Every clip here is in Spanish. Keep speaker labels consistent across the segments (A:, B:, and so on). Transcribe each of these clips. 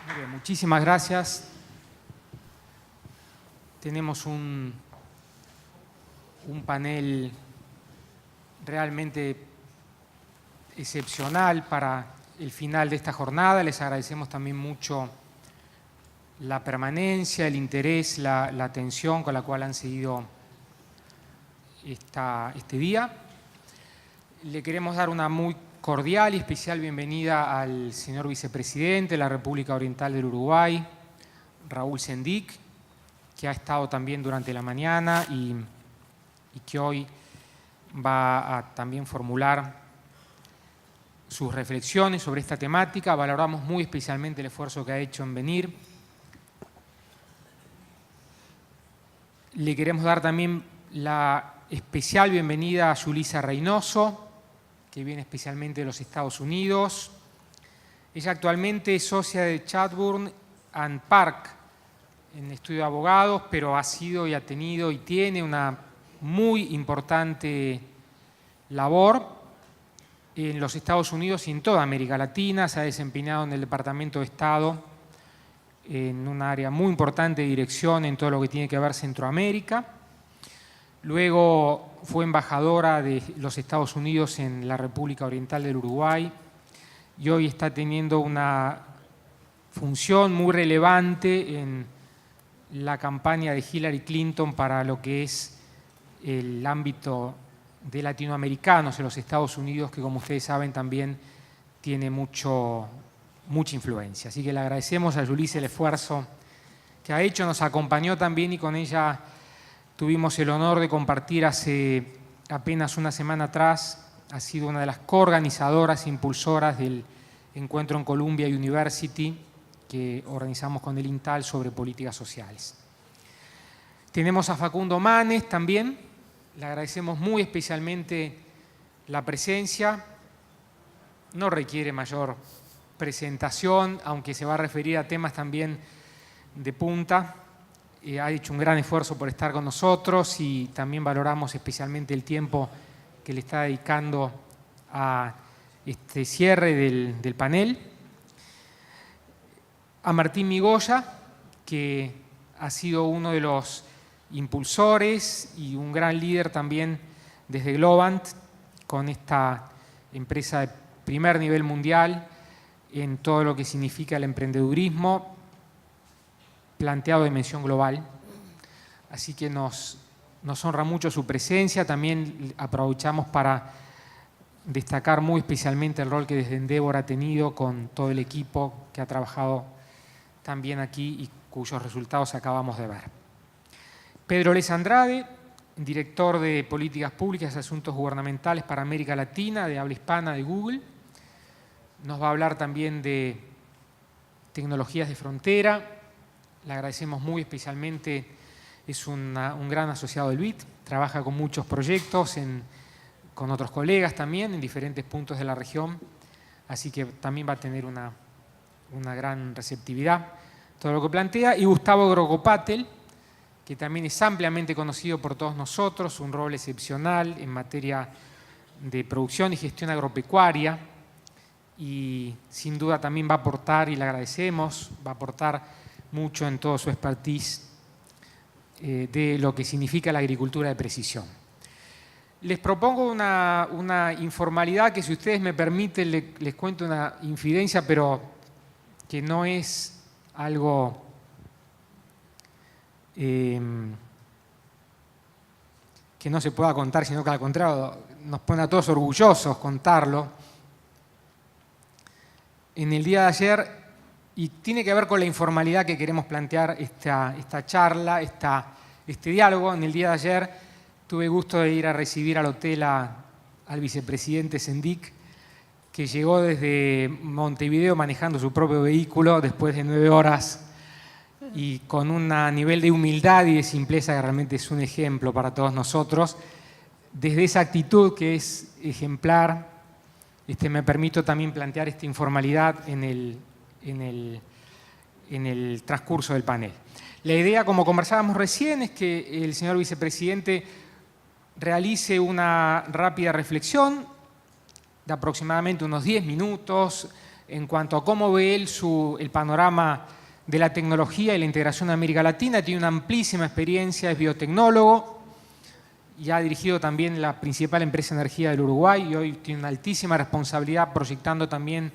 A: Muy bien, muchísimas gracias. Tenemos un panel realmente excepcional para el final de esta jornada. Les agradecemos también mucho la permanencia, el interés, la atención con la cual han seguido este día. Le queremos dar una muy cordial y especial bienvenida al señor vicepresidente de la República Oriental del Uruguay, Raúl Sendic, que ha estado también durante la mañana y que hoy va a también formular sus reflexiones sobre esta temática. Valoramos muy especialmente el esfuerzo que ha hecho en venir. Le queremos dar también la especial bienvenida a Yulisa Reynoso, que viene especialmente de los Estados Unidos. Ella actualmente es socia de Chadbourne and Park en el estudio de abogados, pero ha sido y ha tenido y tiene una muy importante labor en los Estados Unidos y en toda América Latina. Se ha desempeñado en el Departamento de Estado en un área muy importante de dirección en todo lo que tiene que ver Centroamérica. Luego fue embajadora de los Estados Unidos en la República Oriental del Uruguay y hoy está teniendo una función muy relevante en la campaña de Hillary Clinton para lo que es el ámbito de latinoamericanos en los Estados Unidos, que como ustedes saben también tiene mucha influencia. Así que le agradecemos a Yulisa el esfuerzo que ha hecho, nos acompañó también y con ella tuvimos el honor de compartir hace apenas una semana atrás. Ha sido una de las coorganizadoras e impulsoras del encuentro en Columbia University que organizamos con el INTAL sobre políticas sociales. Tenemos a Facundo Manes también. Le agradecemos muy especialmente la presencia. No requiere mayor presentación, aunque se va a referir a temas también de punta. Ha hecho un gran esfuerzo por estar con nosotros y también valoramos especialmente el tiempo que le está dedicando a este cierre del panel. A Martín Migoya, que ha sido uno de los impulsores y un gran líder también desde Globant, con esta empresa de primer nivel mundial en todo lo que significa el emprendedurismo planteado de dimensión global. Así que nos honra mucho su presencia. También aprovechamos para destacar muy especialmente el rol que desde Endeavor ha tenido con todo el equipo que ha trabajado también aquí y cuyos resultados acabamos de ver. Pedro Les Andrade, director de Políticas Públicas y Asuntos Gubernamentales para América Latina, de habla hispana de Google. Nos va a hablar también de tecnologías de frontera. Le agradecemos muy especialmente, es un gran asociado del BIT, trabaja con muchos proyectos, con otros colegas también, en diferentes puntos de la región, así que también va a tener una gran receptividad todo lo que plantea. Y Gustavo Grogopatel, que también es ampliamente conocido por todos nosotros, un rol excepcional en materia de producción y gestión agropecuaria, y sin duda también va a aportar, y le agradecemos, va a aportar mucho en todo su expertise de lo que significa la agricultura de precisión. Les propongo una informalidad que, si ustedes me permiten, les cuento una infidencia, pero que no es algo que no se pueda contar, sino que al contrario nos pone a todos orgullosos contarlo. En el día de ayer, y tiene que ver con la informalidad que queremos plantear esta charla, este diálogo. En el día de ayer tuve gusto de ir a recibir al hotel al vicepresidente Sendic, que llegó desde Montevideo manejando su propio vehículo después de 9 horas y con un nivel de humildad y de simpleza que realmente es un ejemplo para todos nosotros. Desde esa actitud que es ejemplar, me permito también plantear esta informalidad en el transcurso del panel. La idea, como conversábamos recién, es que el señor vicepresidente realice una rápida reflexión de aproximadamente unos 10 minutos en cuanto a cómo ve él el panorama de la tecnología y la integración de América Latina. Tiene una amplísima experiencia, es biotecnólogo y ha dirigido también la principal empresa de energía del Uruguay y hoy tiene una altísima responsabilidad proyectando también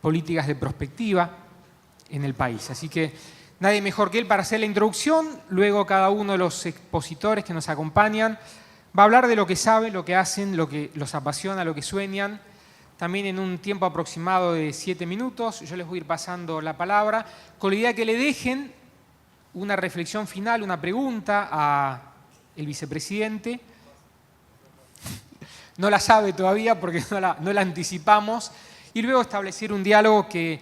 A: políticas de prospectiva en el país. Así que nadie mejor que él para hacer la introducción. Luego cada uno de los expositores que nos acompañan va a hablar de lo que saben, lo que hacen, lo que los apasiona, lo que sueñan, también en un tiempo aproximado de 7 minutos. Yo les voy a ir pasando la palabra con la idea que le dejen una reflexión final, una pregunta al vicepresidente. No la sabe todavía porque no la anticipamos. Y luego establecer un diálogo que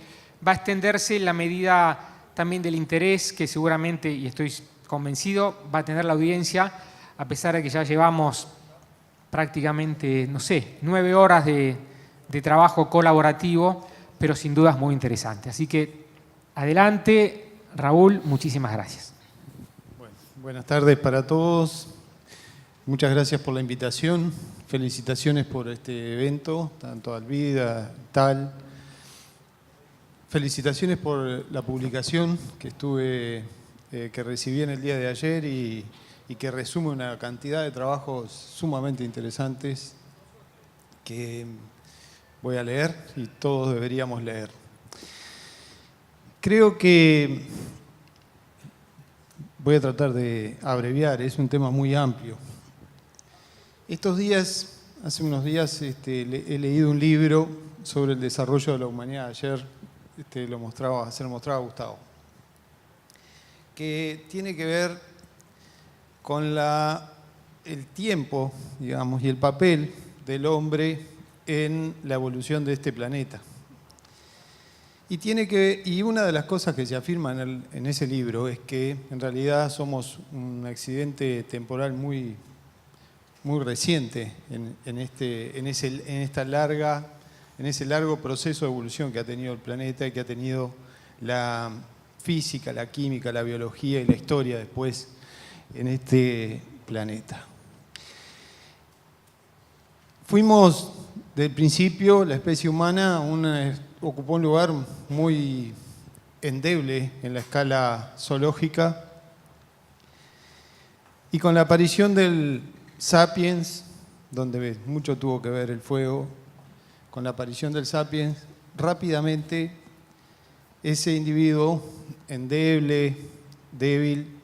A: va a extenderse en la medida también del interés que seguramente, y estoy convencido, va a tener la audiencia, a pesar de que ya llevamos prácticamente, no sé, 9 horas de trabajo colaborativo, pero sin duda es muy interesante. Así que adelante, Raúl, muchísimas gracias.
B: Bueno, buenas tardes para todos. Muchas gracias por la invitación. Felicitaciones por este evento, tanto a Alvida, Tal. Felicitaciones por la publicación que recibí en el día de ayer y que resume una cantidad de trabajos sumamente interesantes que voy a leer y todos deberíamos leer. Creo que voy a tratar de abreviar, es un tema muy amplio. Estos días, hace unos días, he leído un libro sobre el desarrollo de la humanidad. Ayer se lo mostraba a Gustavo, que tiene que ver con el tiempo, digamos, y el papel del hombre en la evolución de este planeta. Y una de las cosas que se afirma en ese libro es que en realidad somos un accidente temporal muy reciente en ese largo proceso de evolución que ha tenido el planeta y que ha tenido la física, la química, la biología y la historia después en este planeta. Fuimos, del principio, la especie humana ocupó un lugar muy endeble en la escala zoológica y con la aparición del Sapiens, donde mucho tuvo que ver el fuego, con la aparición del Sapiens, rápidamente ese individuo endeble, débil,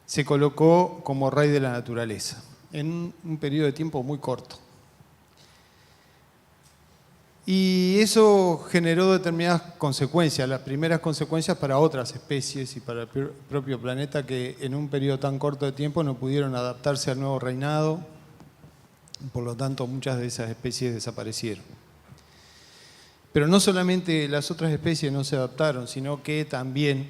B: se colocó como rey de la naturaleza en un periodo de tiempo muy corto. Y eso generó determinadas consecuencias, las primeras consecuencias para otras especies y para el propio planeta que en un periodo tan corto de tiempo no pudieron adaptarse al nuevo reinado, por lo tanto muchas de esas especies desaparecieron. Pero no solamente las otras especies no se adaptaron, sino que también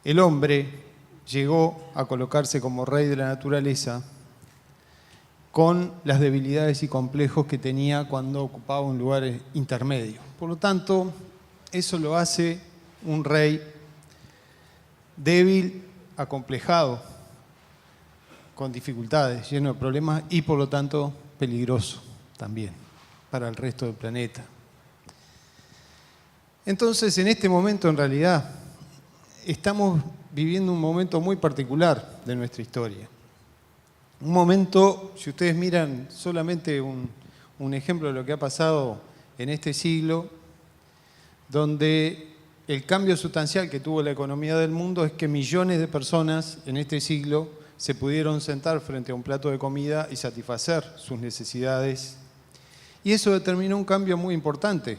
B: el hombre llegó a colocarse como rey de la naturaleza con las debilidades y complejos que tenía cuando ocupaba un lugar intermedio. Por lo tanto, eso lo hace un rey débil, acomplejado, con dificultades, lleno de problemas y por lo tanto peligroso también para el resto del planeta. Entonces, en este momento en realidad estamos viviendo un momento muy particular de nuestra historia. Un momento, si ustedes miran solamente un ejemplo de lo que ha pasado en este siglo, donde el cambio sustancial que tuvo la economía del mundo es que millones de personas en este siglo se pudieron sentar frente a un plato de comida y satisfacer sus necesidades. Y eso determinó un cambio muy importante.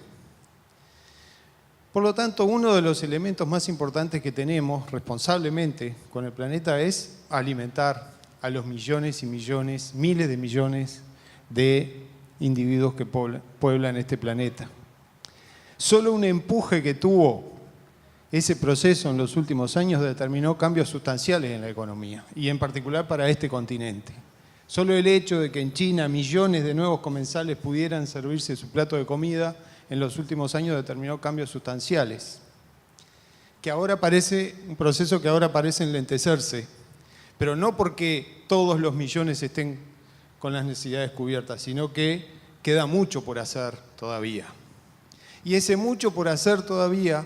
B: Por lo tanto, uno de los elementos más importantes que tenemos responsablemente con el planeta es alimentar a los millones y millones, miles de millones de individuos que pueblan este planeta. Solo un empuje que tuvo ese proceso en los últimos años determinó cambios sustanciales en la economía y en particular para este continente. Solo el hecho de que en China millones de nuevos comensales pudieran servirse su plato de comida en los últimos años determinó cambios sustanciales. Un proceso que ahora parece enlentecerse, pero no porque todos los millones estén con las necesidades cubiertas, sino que queda mucho por hacer todavía. Y ese mucho por hacer todavía,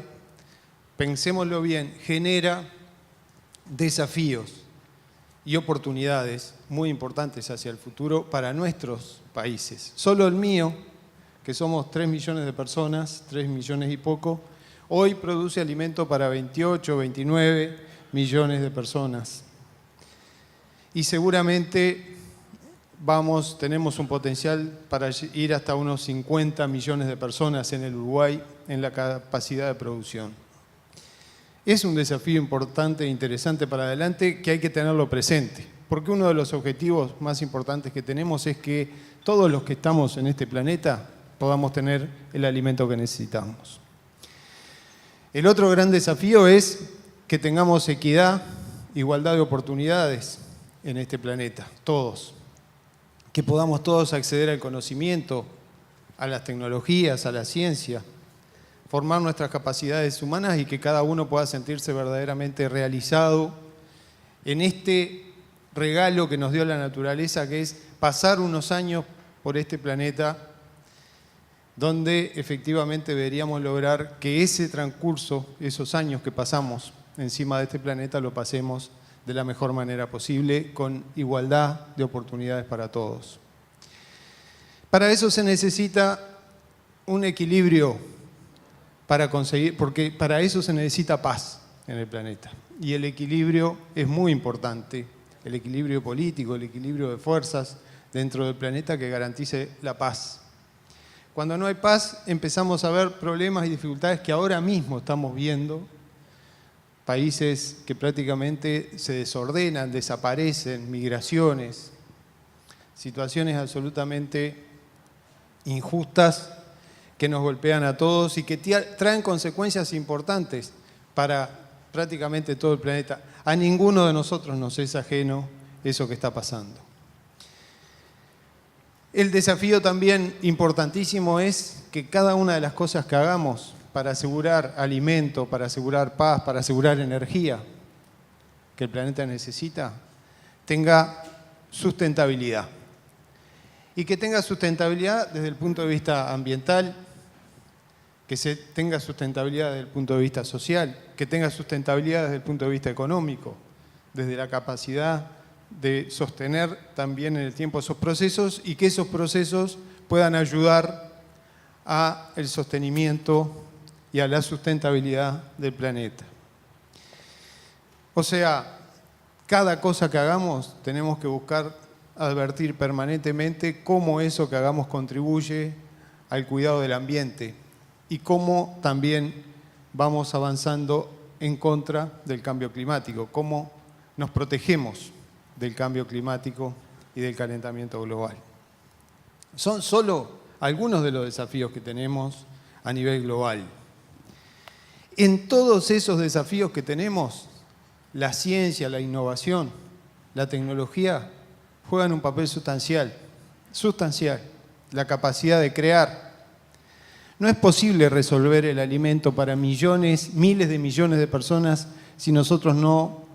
B: pensémoslo bien, genera desafíos y oportunidades muy importantes hacia el futuro para nuestros países. Solo el mío, que somos 3 millones de personas, 3 millones y poco, hoy produce alimento para 28, 29 millones de personas. Y seguramente tenemos un potencial para ir hasta unos 50 millones de personas en el Uruguay en la capacidad de producción. Es un desafío importante e interesante para adelante que hay que tenerlo presente, porque uno de los objetivos más importantes que tenemos es que todos los que estamos en este planeta podamos tener el alimento que necesitamos. El otro gran desafío es que tengamos equidad, igualdad de oportunidades en este planeta, todos. Que podamos todos acceder al conocimiento, a las tecnologías, a la ciencia, formar nuestras capacidades humanas y que cada uno pueda sentirse verdaderamente realizado en este regalo que nos dio la naturaleza, que es pasar unos años por este planeta, donde efectivamente deberíamos lograr que ese transcurso, esos años que pasamos encima de este planeta, lo pasemos de la mejor manera posible, con igualdad de oportunidades para todos. Para eso se necesita un equilibrio para conseguir, porque para eso se necesita paz en el planeta. Y el equilibrio es muy importante, el equilibrio político, el equilibrio de fuerzas dentro del planeta que garantice la paz. Cuando no hay paz, empezamos a ver problemas y dificultades que ahora mismo estamos viendo. Países que prácticamente se desordenan, desaparecen, migraciones, situaciones absolutamente injustas que nos golpean a todos y que traen consecuencias importantes para prácticamente todo el planeta. A ninguno de nosotros nos es ajeno eso que está pasando. El desafío también importantísimo es que cada una de las cosas que hagamos para asegurar alimento, para asegurar paz, para asegurar energía que el planeta necesita, tenga sustentabilidad. Y que tenga sustentabilidad desde el punto de vista ambiental, que tenga sustentabilidad desde el punto de vista social, que tenga sustentabilidad desde el punto de vista económico, desde la capacidad de sostener también en el tiempo esos procesos y que esos procesos puedan ayudar al sostenimiento y a la sustentabilidad del planeta. O sea, cada cosa que hagamos tenemos que buscar advertir permanentemente cómo eso que hagamos contribuye al cuidado del ambiente y cómo también vamos avanzando en contra del cambio climático, cómo nos protegemos del cambio climático y del calentamiento global. Son solo algunos de los desafíos que tenemos a nivel global. En todos esos desafíos que tenemos, la ciencia, la innovación, la tecnología juegan un papel sustancial, la capacidad de crear. No es posible resolver el alimento para millones, miles de millones de personas si nosotros no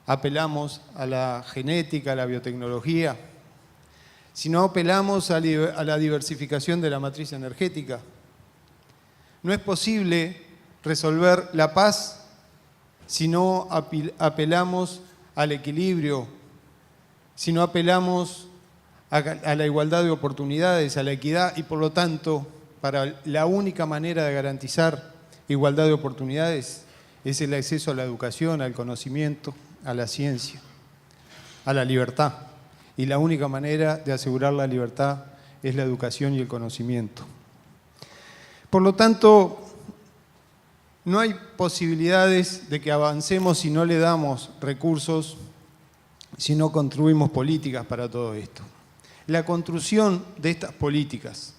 B: apelamos a la genética, a la biotecnología, si no apelamos a la diversificación de la matriz energética. No es posible resolver la paz si no apelamos al equilibrio, si no apelamos a la igualdad de oportunidades, a la equidad y por lo tanto, para la única manera de garantizar igualdad de oportunidades es el acceso a la educación, al conocimiento, a la ciencia, a la libertad. Y la única manera de asegurar la libertad es la educación y el conocimiento. Por lo tanto, no hay posibilidades de que avancemos si no le damos recursos, si no construimos políticas para todo esto. La construcción de estas políticas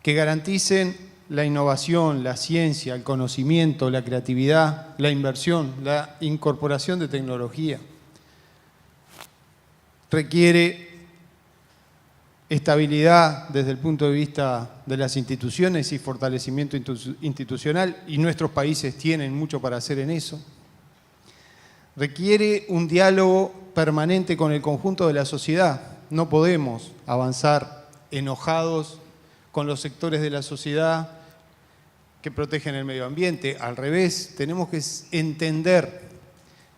B: que garanticen la innovación, la ciencia, el conocimiento, la creatividad, la inversión, la incorporación de tecnología, requiere estabilidad desde el punto de vista de las instituciones y fortalecimiento institucional, y nuestros países tienen mucho para hacer en eso. Requiere un diálogo permanente con el conjunto de la sociedad. No podemos avanzar enojados con los sectores de la sociedad que protegen el medio ambiente. Al revés, tenemos que entender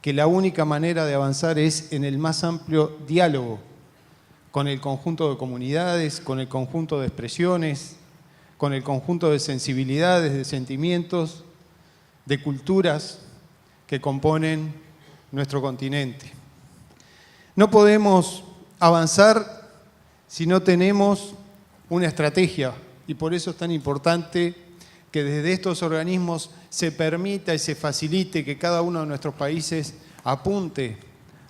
B: que la única manera de avanzar es en el más amplio diálogo con el conjunto de comunidades, con el conjunto de expresiones, con el conjunto de sensibilidades, de sentimientos, de culturas que componen nuestro continente. No podemos avanzar si no tenemos una estrategia, y por eso es tan importante que desde estos organismos se permita y se facilite que cada uno de nuestros países apunte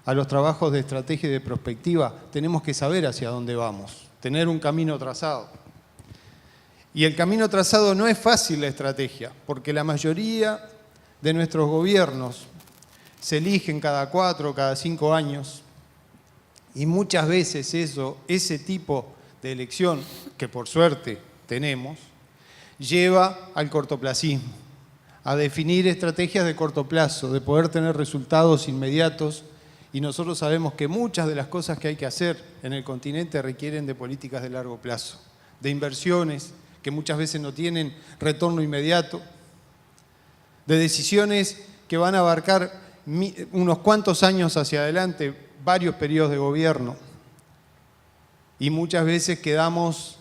B: a los trabajos de estrategia y de prospectiva. Tenemos que saber hacia dónde vamos, tener un camino trazado. Y el camino trazado no es fácil la estrategia, porque la mayoría de nuestros gobiernos se eligen cada 4 o cada 5 años, y muchas veces ese tipo de elección, que por suerte tenemos, lleva al cortoplacismo, a definir estrategias de corto plazo, de poder tener resultados inmediatos, y nosotros sabemos que muchas de las cosas que hay que hacer en el continente requieren de políticas de largo plazo, de inversiones que muchas veces no tienen retorno inmediato, de decisiones que van a abarcar unos cuantos años hacia adelante, varios periodos de gobierno, y muchas veces quedamos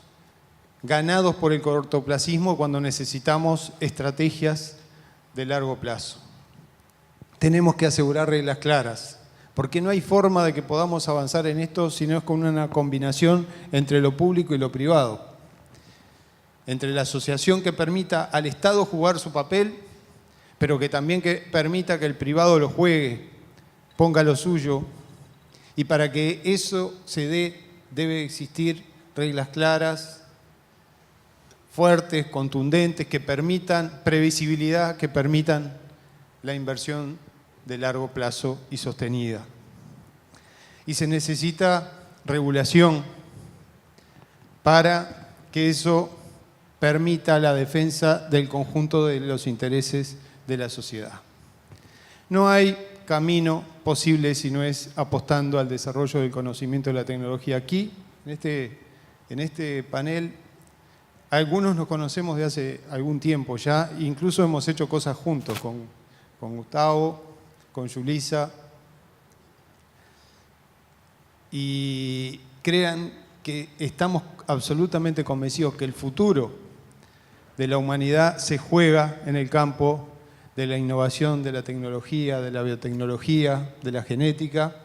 B: ganados por el cortoplacismo cuando necesitamos estrategias de largo plazo. Tenemos que asegurar reglas claras, porque no hay forma de que podamos avanzar en esto si no es con una combinación entre lo público y lo privado, entre la asociación que permita al Estado jugar su papel, pero que también que permita que el privado lo juegue, ponga lo suyo, y para que eso se dé debe existir reglas claras, fuertes, contundentes, que permitan previsibilidad, que permitan la inversión de largo plazo y sostenida. Y se necesita regulación para que eso permita la defensa del conjunto de los intereses de la sociedad. No hay camino posible si no es apostando al desarrollo del conocimiento de la tecnología. Aquí, en este panel, algunos nos conocemos de hace algún tiempo ya, incluso hemos hecho cosas juntos con Gustavo, con Yulisa, y crean que estamos absolutamente convencidos que el futuro de la humanidad se juega en el campo de la innovación, de la tecnología, de la biotecnología, de la genética,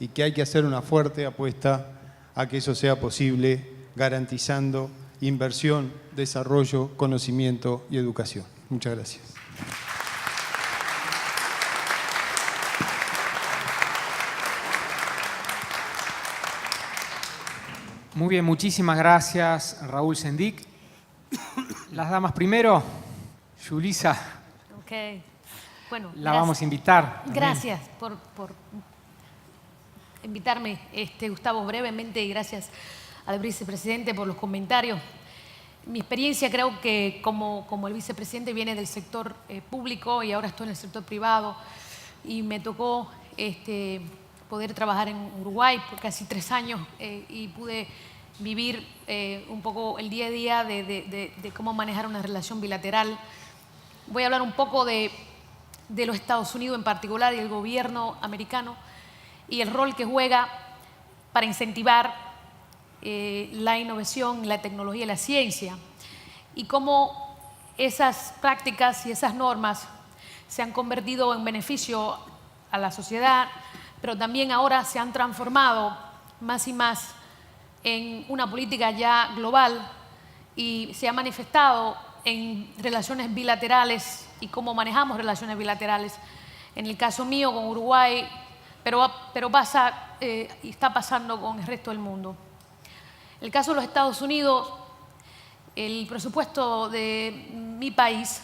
B: y que hay que hacer una fuerte apuesta a que eso sea posible, garantizando inversión, desarrollo, conocimiento y educación. Muchas gracias.
A: Muy bien, muchísimas gracias, Raúl Sendik. Las damas primero. Yulisa.
C: Ok. Bueno,
A: la vamos a invitar.
C: Gracias por invitarme, Gustavo, brevemente, y gracias al vicepresidente por los comentarios. Mi experiencia creo que como el vicepresidente viene del sector público y ahora estoy en el sector privado, y me tocó poder trabajar en Uruguay por casi 3 años y pude vivir un poco el día a día de cómo manejar una relación bilateral. Voy a hablar un poco de los Estados Unidos en particular y el gobierno americano y el rol que juega para incentivar la innovación, la tecnología y la ciencia, y cómo esas prácticas y esas normas se han convertido en beneficio a la sociedad, pero también ahora se han transformado más y más en una política ya global y se ha manifestado en relaciones bilaterales y cómo manejamos relaciones bilaterales. En el caso mío con Uruguay, pero pasa y está pasando con el resto del mundo. En el caso de los Estados Unidos, el presupuesto de mi país,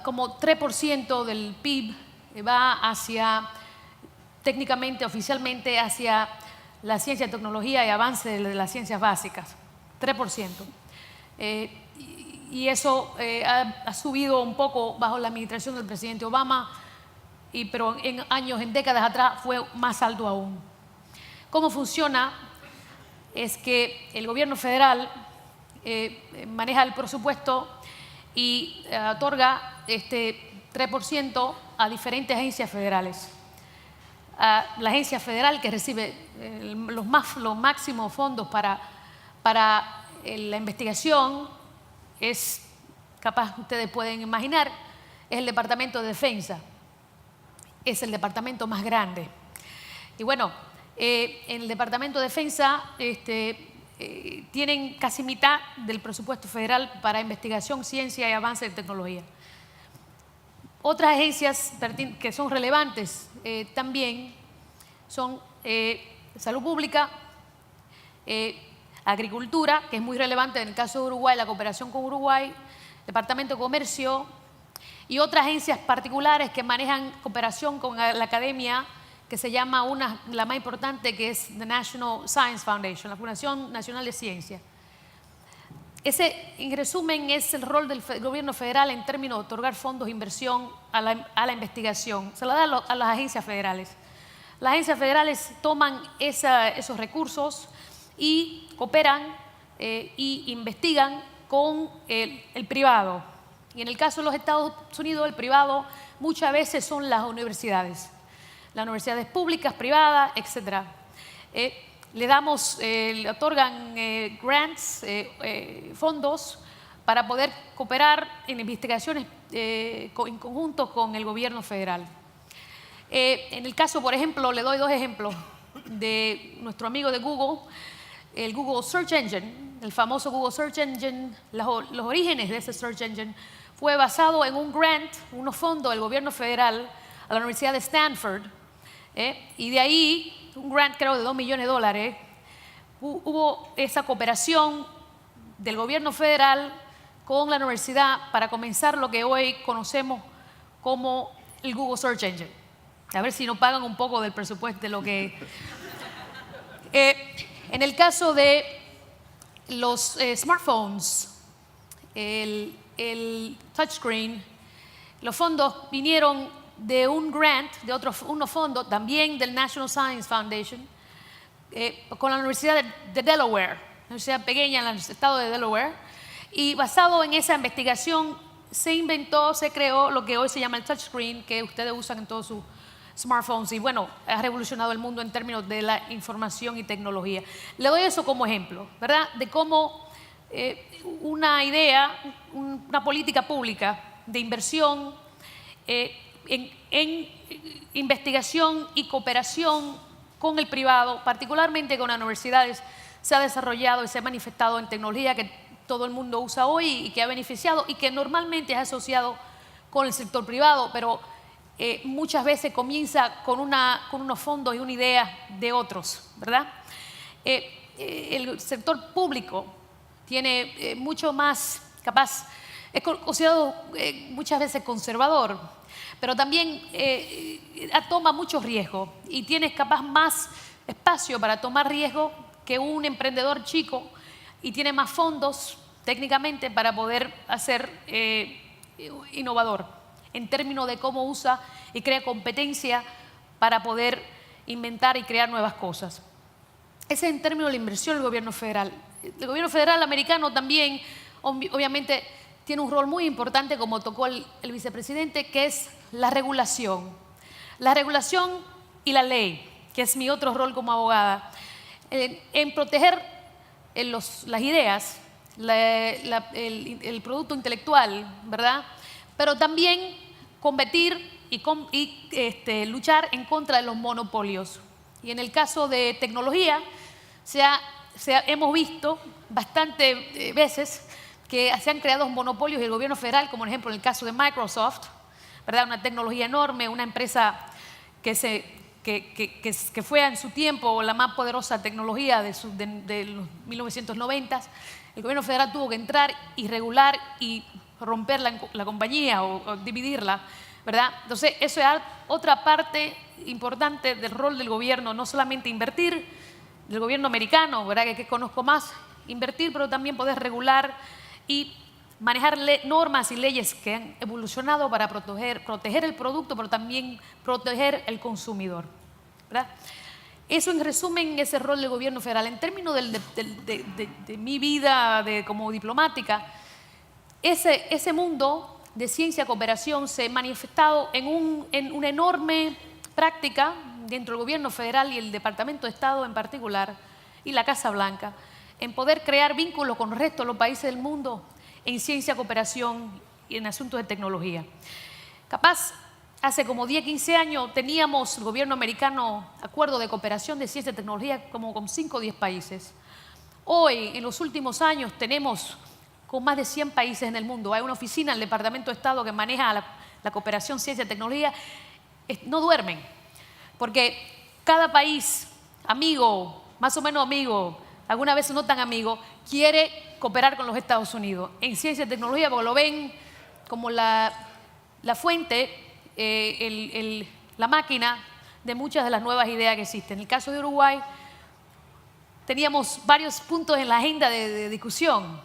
C: como 3% del PIB va hacia, técnicamente, oficialmente, hacia la ciencia, tecnología y avance de las ciencias básicas. 3%. Y eso ha subido un poco bajo la administración del presidente Obama, pero en décadas atrás fue más alto aún. ¿Cómo funciona? Es que el gobierno federal maneja el presupuesto y otorga 3% a diferentes agencias federales. La agencia federal que recibe los máximos fondos para la investigación es, capaz ustedes pueden imaginar, es el Departamento de Defensa. Es el departamento más grande. Y bueno, en el Departamento de Defensa tienen casi mitad del presupuesto federal para investigación, ciencia y avance de tecnología. Otras agencias que son relevantes también son salud pública, agricultura, que es muy relevante en el caso de Uruguay, la cooperación con Uruguay, Departamento de Comercio y otras agencias particulares que manejan cooperación con la academia, que se llama la más importante, que es The National Science Foundation, la Fundación Nacional de Ciencia. Ese, en resumen, es el rol del gobierno federal en términos de otorgar fondos de inversión a la investigación. Se la da a las agencias federales. Las agencias federales toman esos recursos y cooperan y investigan con el privado. Y en el caso de los Estados Unidos, el privado muchas veces son las universidades públicas, privadas, etc. Le otorgan grants, fondos para poder cooperar en investigaciones en conjunto con el gobierno federal. En el caso, por ejemplo, le doy 2 ejemplos de nuestro amigo de Google, el Google Search Engine, el famoso Google Search Engine. Los orígenes de ese Search Engine fue basado en un grant, unos fondos del gobierno federal a la Universidad de Stanford, y de ahí, un grant creo de $2 millones, hubo esa cooperación del gobierno federal con la universidad para comenzar lo que hoy conocemos como el Google Search Engine. A ver si nos pagan un poco del presupuesto de lo que... en el caso de los smartphones, el touchscreen, los fondos vinieron de un grant, unos fondos también del National Science Foundation, con la Universidad de Delaware, una universidad pequeña en el estado de Delaware, y basado en esa investigación se creó lo que hoy se llama el touchscreen, que ustedes usan en todos sus smartphones, y bueno, ha revolucionado el mundo en términos de la información y tecnología. Le doy eso como ejemplo, ¿verdad?, de cómo una idea, una política pública de inversión en investigación y cooperación con el privado, particularmente con las universidades, se ha desarrollado y se ha manifestado en tecnología que todo el mundo usa hoy y que ha beneficiado y que normalmente es asociado con el sector privado, pero muchas veces comienza con unos fondos y una idea de otros, ¿verdad? El sector público tiene mucho más capaz, es considerado muchas veces conservador, pero también toma mucho riesgo y tiene capaz más espacio para tomar riesgo que un emprendedor chico y tiene más fondos técnicamente para poder hacer innovador en términos de cómo usa y crea competencia para poder inventar y crear nuevas cosas. Ese es en términos de la inversión del gobierno federal. El gobierno federal americano también, obviamente, tiene un rol muy importante, como tocó el vicepresidente, que es la regulación. La regulación y la ley, que es mi otro rol como abogada, en proteger las ideas, el producto intelectual, ¿verdad? Pero también combatir y luchar en contra de los monopolios. Y en el caso de tecnología, hemos visto bastantes veces que se han creado monopolios del gobierno federal, como por ejemplo en el caso de Microsoft, ¿verdad? Una tecnología enorme, una empresa que fue en su tiempo la más poderosa tecnología de los 1990. El gobierno federal tuvo que entrar y regular y romper la compañía o dividirla, ¿verdad? Entonces, eso es otra parte importante del rol del gobierno, no solamente invertir, del gobierno americano, ¿verdad?, que conozco más, invertir, pero también poder regular y manejar normas y leyes que han evolucionado para proteger el producto, pero también proteger el consumidor, ¿verdad? Eso, en resumen, es el rol del gobierno federal. En términos de mi vida como diplomática, ese mundo de ciencia y cooperación se ha manifestado en una enorme práctica dentro del gobierno federal y el Departamento de Estado en particular, y la Casa Blanca, en poder crear vínculos con el resto de los países del mundo en ciencia, cooperación y en asuntos de tecnología. Capaz, hace como 10, 15 años teníamos el gobierno americano acuerdo de cooperación de ciencia y tecnología como con 5 o 10 países. Hoy, en los últimos años, tenemos con más de 100 países en el mundo. Hay una oficina en el Departamento de Estado que maneja la cooperación, ciencia y tecnología. No duermen, porque cada país, amigo, más o menos amigo, algunas veces no tan amigo, quiere cooperar con los Estados Unidos en ciencia y tecnología porque lo ven como la fuente, la máquina de muchas de las nuevas ideas que existen. En el caso de Uruguay, teníamos varios puntos en la agenda de discusión.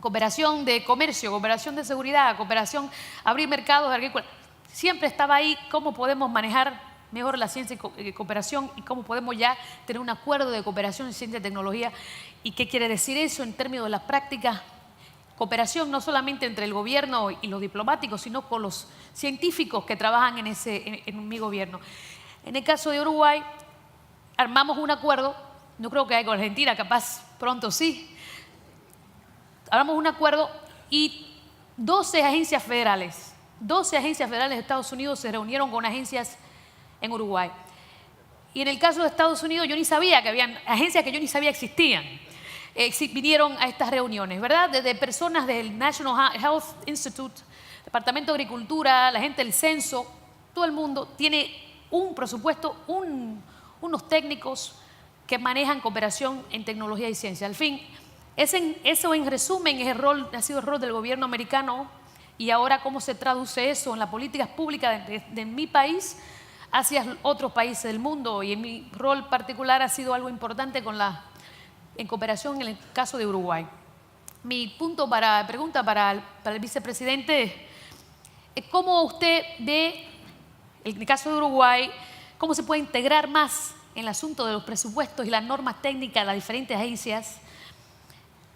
C: Cooperación de comercio, cooperación de seguridad, cooperación, abrir mercados agrícolas. Siempre estaba ahí cómo podemos manejar mejor la ciencia y cooperación y cómo podemos ya tener un acuerdo de cooperación en ciencia y tecnología. ¿Y qué quiere decir eso en términos de las prácticas? Cooperación no solamente entre el gobierno y los diplomáticos, sino con los científicos que trabajan en mi gobierno. En el caso de Uruguay, armamos un acuerdo, no creo que haya con Argentina, capaz pronto sí. Armamos un acuerdo y 12 agencias federales de Estados Unidos se reunieron con agencias en Uruguay. Y en el caso de Estados Unidos, yo ni sabía que habían agencias que yo ni sabía existían. Vinieron a estas reuniones, ¿verdad? Desde personas del National Health Institute, Departamento de Agricultura, la gente del censo, todo el mundo tiene un presupuesto, unos técnicos que manejan cooperación en tecnología y ciencia. Al fin, eso en resumen ha sido el rol del gobierno americano, y ahora cómo se traduce eso en las políticas públicas de mi país hacia otros países del mundo, y en mi rol particular ha sido algo importante en cooperación en el caso de Uruguay. Mi pregunta para el vicepresidente es cómo usted ve, en el caso de Uruguay, cómo se puede integrar más en el asunto de los presupuestos y las normas técnicas de las diferentes agencias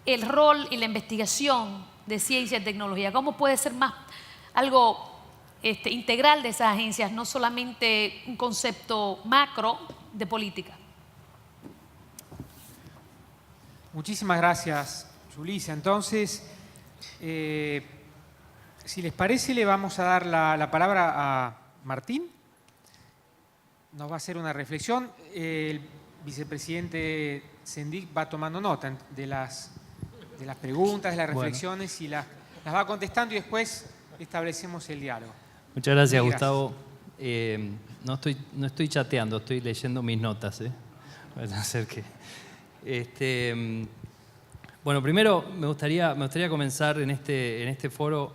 C: el rol y la investigación de ciencia y tecnología. ¿Cómo puede ser más algo integral de esas agencias, no solamente un concepto macro de política?
A: Muchísimas gracias, Julissa. Entonces, si les parece, le vamos a dar la palabra a Martín. Nos va a hacer una reflexión. El vicepresidente Sendik va tomando nota de las preguntas, de las reflexiones, y las va contestando, y después establecemos el diálogo.
D: Muchas gracias, Gustavo. No estoy chateando, estoy leyendo mis notas. Puede ser que... Bueno, primero me gustaría comenzar en este foro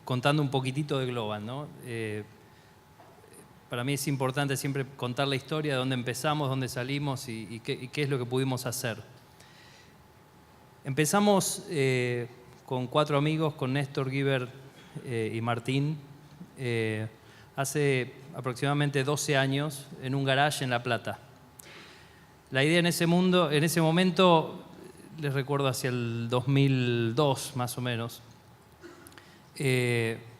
D: contando un poquitito de Globant, ¿no? Para mí es importante siempre contar la historia de dónde empezamos, dónde salimos y qué es lo que pudimos hacer. Empezamos con 4 amigos, con Néstor, Guiber y Martín, hace aproximadamente 12 años en un garage en La Plata. La idea en ese momento, les recuerdo hacia el 2002 más o menos,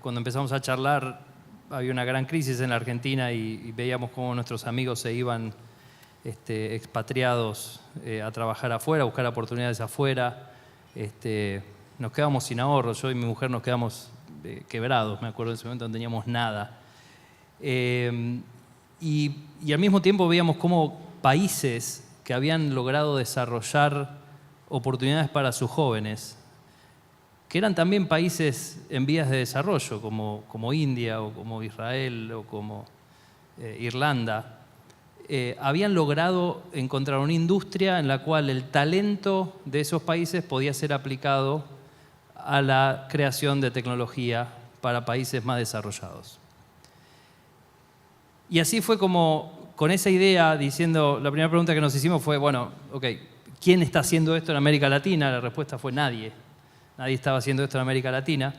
D: cuando empezamos a charlar, había una gran crisis en la Argentina y veíamos cómo nuestros amigos se iban expatriados a trabajar afuera, a buscar oportunidades afuera. Nos quedamos sin ahorros, yo y mi mujer nos quedamos quebrados, me acuerdo en ese momento no teníamos nada. Y al mismo tiempo veíamos cómo países que habían logrado desarrollar oportunidades para sus jóvenes, que eran también países en vías de desarrollo, como India o como Israel o como Irlanda, habían logrado encontrar una industria en la cual el talento de esos países podía ser aplicado a la creación de tecnología para países más desarrollados. Y así fue como, con esa idea, diciendo, la primera pregunta que nos hicimos fue, bueno, ok, ¿quién está haciendo esto en América Latina? La respuesta fue nadie. Nadie estaba haciendo esto en América Latina.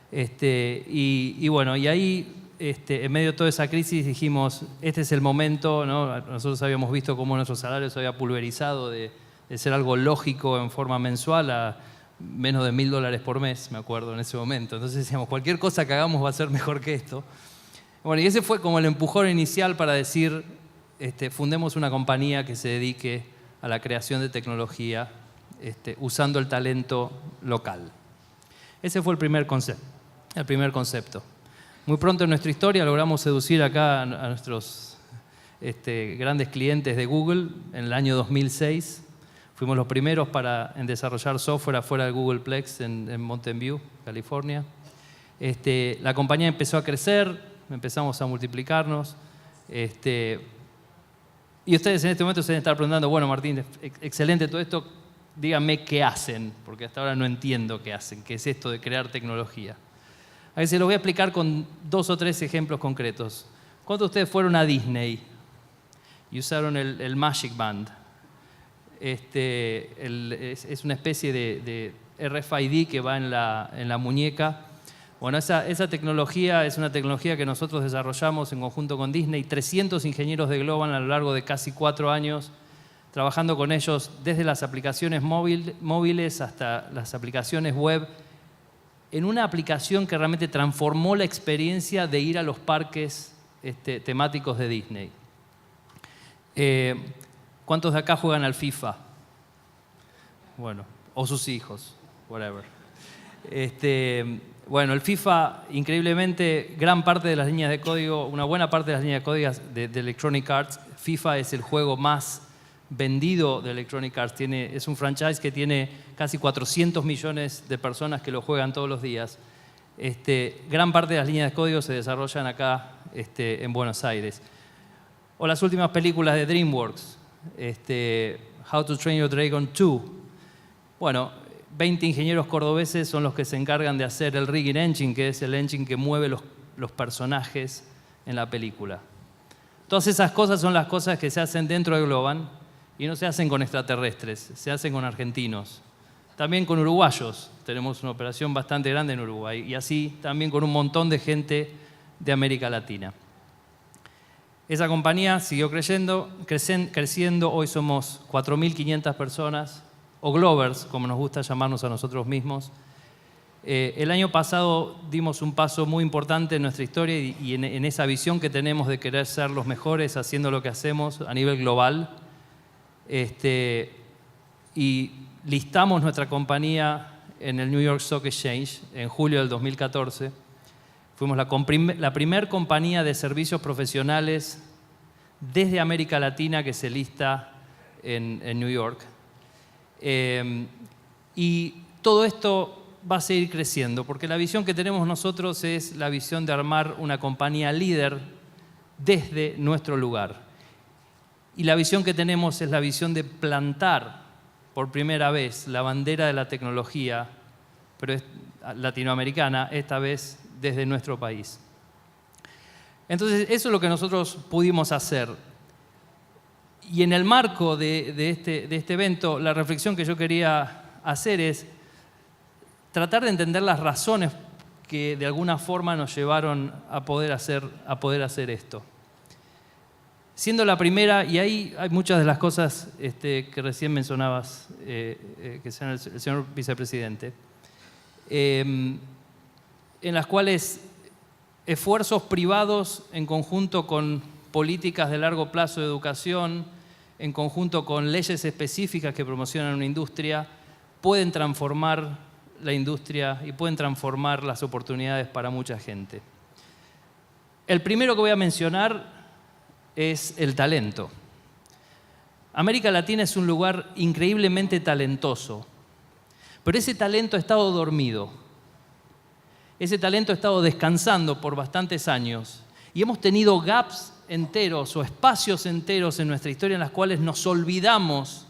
D: Y bueno, y ahí, en medio de toda esa crisis, dijimos, este es el momento, ¿no? Nosotros habíamos visto cómo nuestro salario se había pulverizado de ser algo lógico en forma mensual a menos de $1.000 por mes, me acuerdo en ese momento. Entonces decíamos, cualquier cosa que hagamos va a ser mejor que esto. Bueno, y ese fue como el empujón inicial para decir, fundemos una compañía que se dedique a la creación de tecnología usando el talento local. Ese fue el primer concepto. Muy pronto en nuestra historia logramos seducir acá a nuestros grandes clientes de Google en el año 2006. Fuimos los primeros en desarrollar software afuera del Googleplex en Mountain View, California. La compañía empezó a crecer, empezamos a multiplicarnos. Y ustedes en este momento se deben estar preguntando, bueno, Martín, excelente todo esto, díganme qué hacen, porque hasta ahora no entiendo qué hacen, qué es esto de crear tecnología. A ver, se los voy a explicar con 2 o 3 ejemplos concretos. ¿Cuántos de ustedes fueron a Disney y usaron el Magic Band? Es una especie de RFID que va en la muñeca. Bueno, esa tecnología es una tecnología que nosotros desarrollamos en conjunto con Disney. 300 ingenieros de Globant a lo largo de casi 4 años, trabajando con ellos desde las aplicaciones móviles hasta las aplicaciones web, en una aplicación que realmente transformó la experiencia de ir a los parques temáticos de Disney. ¿Cuántos de acá juegan al FIFA? Bueno, o sus hijos, whatever. Bueno, el FIFA, increíblemente, gran parte de las líneas de código, una buena parte de las líneas de código de Electronic Arts, FIFA es el juego más vendido de Electronic Arts. Es un franchise que tiene casi 400 millones de personas que lo juegan todos los días. Gran parte de las líneas de código se desarrollan acá en Buenos Aires. O las últimas películas de DreamWorks, How to Train Your Dragon 2. Bueno, 20 ingenieros cordobeses son los que se encargan de hacer el rigging engine, que es el engine que mueve los personajes en la película. Todas esas cosas son las cosas que se hacen dentro de Globant y no se hacen con extraterrestres, se hacen con argentinos. También con uruguayos, tenemos una operación bastante grande en Uruguay, y así también con un montón de gente de América Latina. Esa compañía siguió creciendo, hoy somos 4.500 personas, o Glovers, como nos gusta llamarnos a nosotros mismos. El año pasado dimos un paso muy importante en nuestra historia y en esa visión que tenemos de querer ser los mejores haciendo lo que hacemos a nivel global. Y listamos nuestra compañía en el New York Stock Exchange en julio del 2014. Fuimos la primera compañía de servicios profesionales desde América Latina que se lista en New York. Y todo esto va a seguir creciendo, porque la visión que tenemos nosotros es la visión de armar una compañía líder desde nuestro lugar. Y la visión que tenemos es la visión de plantar por primera vez la bandera de la tecnología, pero es latinoamericana, esta vez desde nuestro país. Entonces, eso es lo que nosotros pudimos hacer. Y en el marco de este evento, la reflexión que yo quería hacer es tratar de entender las razones que de alguna forma nos llevaron a poder hacer esto. Siendo la primera, y ahí hay muchas de las cosas que recién mencionabas, que sean el señor vicepresidente, en las cuales esfuerzos privados en conjunto con políticas de largo plazo de educación, en conjunto con leyes específicas que promocionan una industria, pueden transformar la industria y pueden transformar las oportunidades para mucha gente. El primero que voy a mencionar es el talento. América Latina es un lugar increíblemente talentoso, pero ese talento ha estado dormido. Ese talento ha estado descansando por bastantes años y hemos tenido gaps enteros o espacios enteros en nuestra historia en las cuales nos olvidamos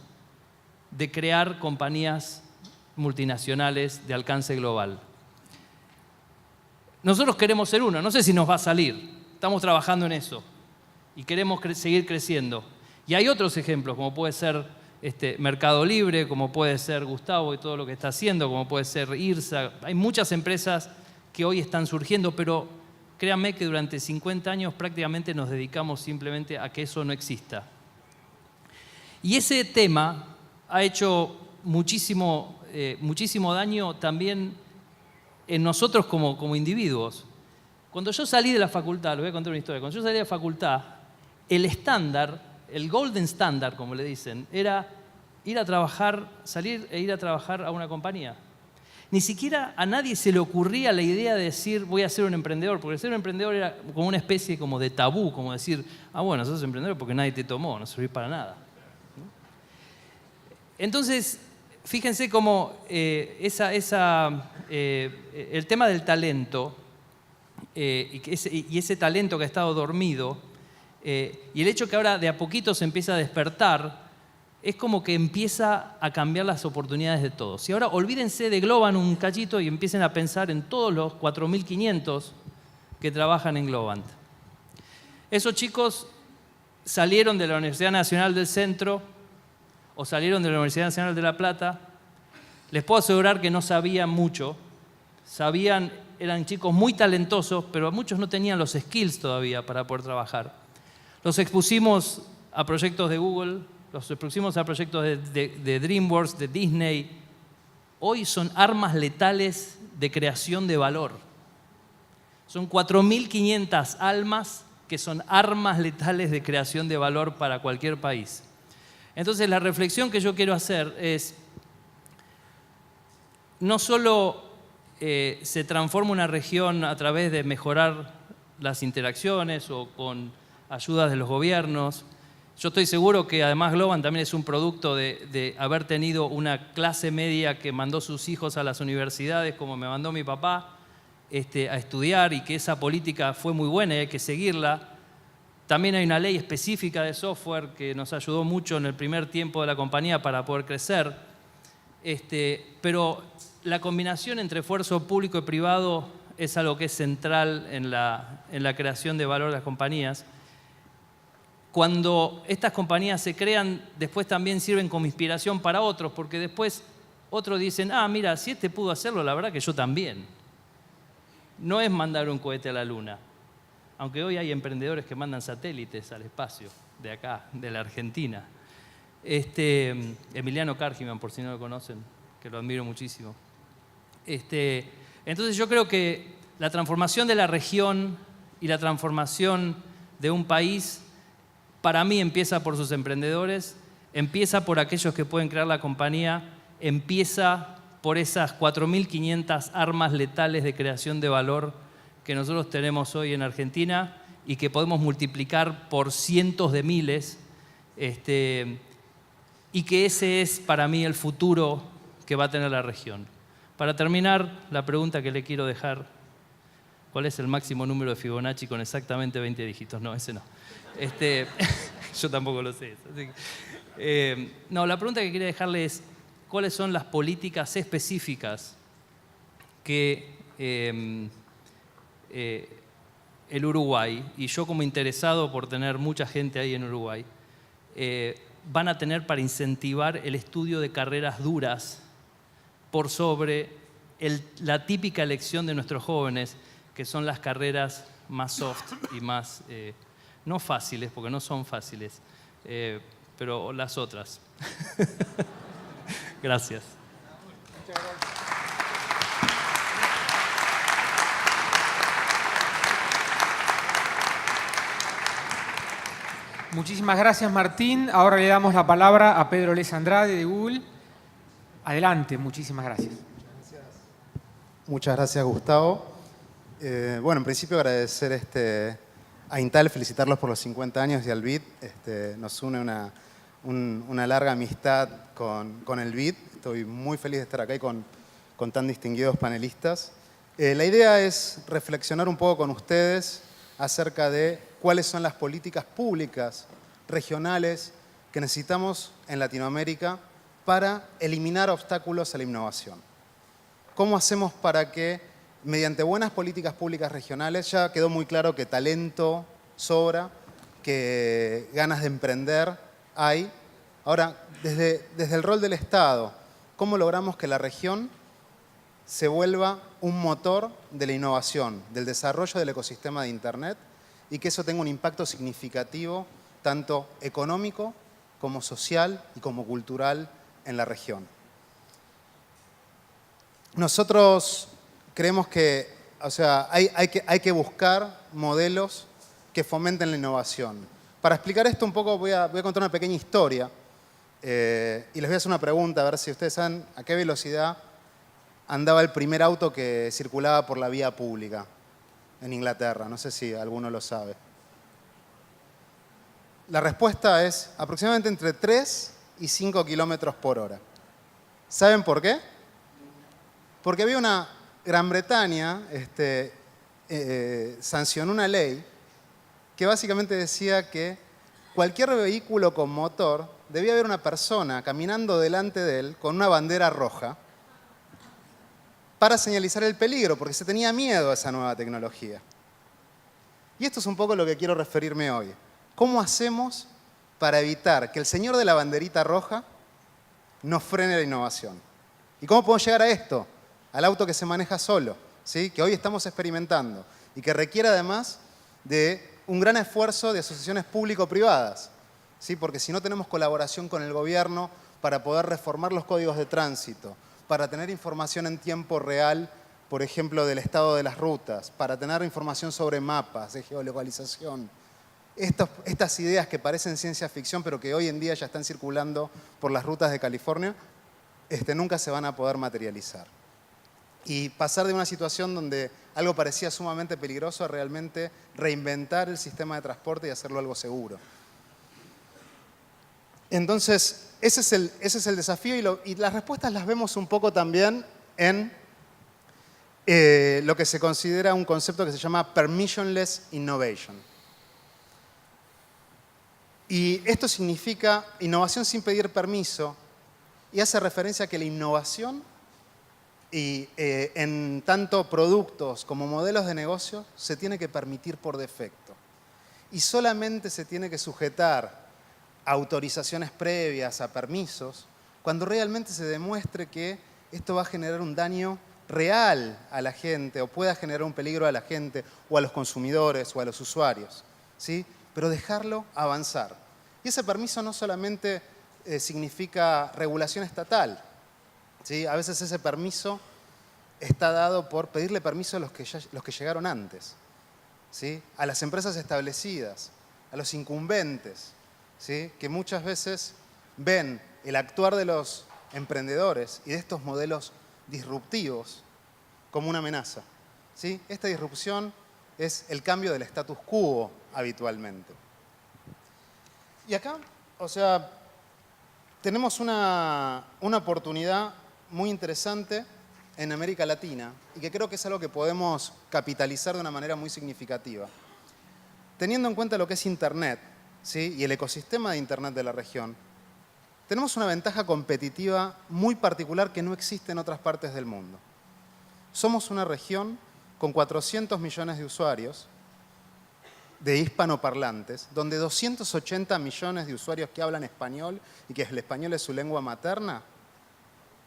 D: de crear compañías multinacionales de alcance global. Nosotros queremos ser uno, no sé si nos va a salir, estamos trabajando en eso y queremos seguir creciendo. Y hay otros ejemplos, como puede ser Mercado Libre, como puede ser Gustavo y todo lo que está haciendo, como puede ser IRSA. Hay muchas empresas que hoy están surgiendo, pero créanme que durante 50 años prácticamente nos dedicamos simplemente a que eso no exista. Y ese tema ha hecho muchísimo muchísimo daño también en nosotros como individuos. Cuando yo salí de la facultad, les voy a contar una historia, cuando yo salí de la facultad, el estándar, el golden standard, como le dicen, era ir a trabajar, salir e ir a trabajar a una compañía. Ni siquiera a nadie se le ocurría la idea de decir voy a ser un emprendedor, porque ser un emprendedor era como una especie como de tabú, como decir, bueno, sos emprendedor porque nadie te tomó, no servís para nada. Entonces, fíjense cómo el tema del talento y ese talento que ha estado dormido y el hecho que ahora de a poquito se empieza a despertar, es como que empieza a cambiar las oportunidades de todos. Y ahora olvídense de Globant un cachito y empiecen a pensar en todos los 4.500 que trabajan en Globant. Esos chicos salieron de la Universidad Nacional del Centro o salieron de la Universidad Nacional de La Plata. Les puedo asegurar que no sabían mucho. Eran chicos muy talentosos, pero muchos no tenían los skills todavía para poder trabajar. Los expusimos a proyectos de Google, los expusimos a proyectos de DreamWorks, de Disney. Hoy son armas letales de creación de valor. Son 4.500 almas que son armas letales de creación de valor para cualquier país. Entonces, la reflexión que yo quiero hacer es, no solo se transforma una región a través de mejorar las interacciones o con ayudas de los gobiernos. Yo estoy seguro que además Globant también es un producto de haber tenido una clase media que mandó sus hijos a las universidades, como me mandó mi papá, a estudiar, y que esa política fue muy buena y hay que seguirla. También hay una ley específica de software que nos ayudó mucho en el primer tiempo de la compañía para poder crecer. Pero la combinación entre esfuerzo público y privado es algo que es central en la creación de valor de las compañías. Cuando estas compañías se crean, después también sirven como inspiración para otros, porque después otros dicen, mira, si este pudo hacerlo, la verdad que yo también. No es mandar un cohete a la luna, aunque hoy hay emprendedores que mandan satélites al espacio, de acá, de la Argentina. Emiliano Cargiman, por si no lo conocen, que lo admiro muchísimo. Entonces yo creo que la transformación de la región y la transformación de un país, para mí empieza por sus emprendedores, empieza por aquellos que pueden crear la compañía, empieza por esas 4.500 armas letales de creación de valor que nosotros tenemos hoy en Argentina y que podemos multiplicar por cientos de miles, y que ese es para mí el futuro que va a tener la región. Para terminar, la pregunta que le quiero dejar, ¿cuál es el máximo número de Fibonacci con exactamente 20 dígitos? No, ese no. Yo tampoco lo sé. Así que, no, la pregunta que quería dejarle es, ¿cuáles son las políticas específicas que el Uruguay, y yo como interesado por tener mucha gente ahí en Uruguay, van a tener para incentivar el estudio de carreras duras por sobre la típica elección de nuestros jóvenes, que son las carreras más soft y más, no fáciles, porque no son fáciles, pero las otras. Gracias.
B: Muchas gracias.
A: Muchísimas gracias, Martín. Ahora le damos la palabra a Pedro Les Andrade de Google. Adelante, muchísimas gracias.
E: Muchas gracias, Gustavo. Bueno, en principio agradecer a Intal, felicitarlos por los 50 años y al BID. Nos une una larga amistad con el BID. Estoy muy feliz de estar acá y con tan distinguidos panelistas. La idea es reflexionar un poco con ustedes acerca de cuáles son las políticas públicas regionales que necesitamos en Latinoamérica para eliminar obstáculos a la innovación. ¿Cómo hacemos para que, mediante buenas políticas públicas regionales, ya quedó muy claro que talento sobra, que ganas de emprender hay? Ahora, desde el rol del Estado, ¿cómo logramos que la región se vuelva un motor de la innovación, del desarrollo del ecosistema de Internet y que eso tenga un impacto significativo tanto económico como social y como cultural en la región? nosotros creemos que, o sea, hay que buscar modelos que fomenten la innovación. Para explicar esto un poco voy a contar una pequeña historia y les voy a hacer una pregunta, a ver si ustedes saben a qué velocidad andaba el primer auto que circulaba por la vía pública en Inglaterra. No sé si alguno lo sabe. La respuesta es aproximadamente entre 3 y 5 kilómetros por hora. ¿Saben por qué? Porque había una Gran Bretaña sancionó una ley que básicamente decía que cualquier vehículo con motor debía haber una persona caminando delante de él con una bandera roja para señalizar el peligro, porque se tenía miedo a esa nueva tecnología. Y esto es un poco lo que quiero referirme hoy. ¿Cómo hacemos para evitar que el señor de la banderita roja nos frene la innovación? ¿Y cómo podemos llegar a esto? Al auto que se maneja solo, ¿sí? Que hoy estamos experimentando y que requiere además de un gran esfuerzo de asociaciones público-privadas, ¿sí? Porque si no tenemos colaboración con el gobierno para poder reformar los códigos de tránsito, para tener información en tiempo real, por ejemplo, del estado de las rutas, para tener información sobre mapas de geolocalización, estas ideas que parecen ciencia ficción, pero que hoy en día ya están circulando por las rutas de California, nunca se van a poder materializar. Y pasar de una situación donde algo parecía sumamente peligroso a realmente reinventar el sistema de transporte y hacerlo algo seguro. Entonces, ese es el desafío y las respuestas las vemos un poco también en lo que se considera un concepto que se llama permissionless innovation. Y esto significa innovación sin pedir permiso y hace referencia a que la innovación y en tanto productos como modelos de negocio se tiene que permitir por defecto. Y solamente se tiene que sujetar a autorizaciones previas, a permisos, cuando realmente se demuestre que esto va a generar un daño real a la gente o pueda generar un peligro a la gente o a los consumidores o a los usuarios, ¿sí? Pero dejarlo avanzar. Y ese permiso no solamente significa regulación estatal, ¿sí? A veces ese permiso está dado por pedirle permiso a los que llegaron antes, ¿sí? A las empresas establecidas, a los incumbentes, ¿sí? Que muchas veces ven el actuar de los emprendedores y de estos modelos disruptivos como una amenaza, ¿sí? Esta disrupción es el cambio del status quo habitualmente. Y acá, o sea, tenemos una oportunidad muy interesante en América Latina y que creo que es algo que podemos capitalizar de una manera muy significativa. Teniendo en cuenta lo que es Internet, ¿sí? Y el ecosistema de Internet de la región, tenemos una ventaja competitiva muy particular que no existe en otras partes del mundo. Somos una región con 400 millones de usuarios, de hispanoparlantes, donde 280 millones de usuarios que hablan español y que el español es su lengua materna,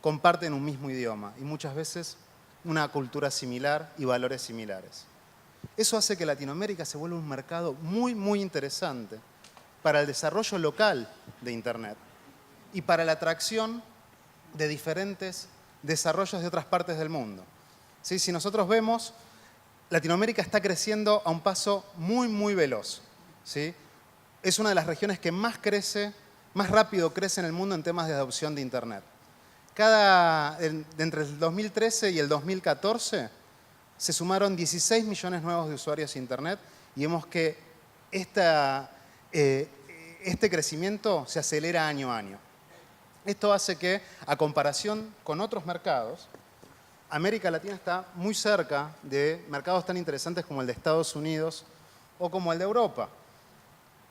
E: comparten un mismo idioma y muchas veces una cultura similar y valores similares. Eso hace que Latinoamérica se vuelva un mercado muy, muy interesante para el desarrollo local de Internet y para la atracción de diferentes desarrollos de otras partes del mundo. ¿Sí? Si nosotros vemos, Latinoamérica está creciendo a un paso muy, muy veloz, ¿sí? Es una de las regiones que más rápido crece en el mundo en temas de adopción de Internet. Entre el 2013 y el 2014 se sumaron 16 millones nuevos de usuarios de Internet y vemos que este crecimiento se acelera año a año. Esto hace que, a comparación con otros mercados, América Latina está muy cerca de mercados tan interesantes como el de Estados Unidos o como el de Europa.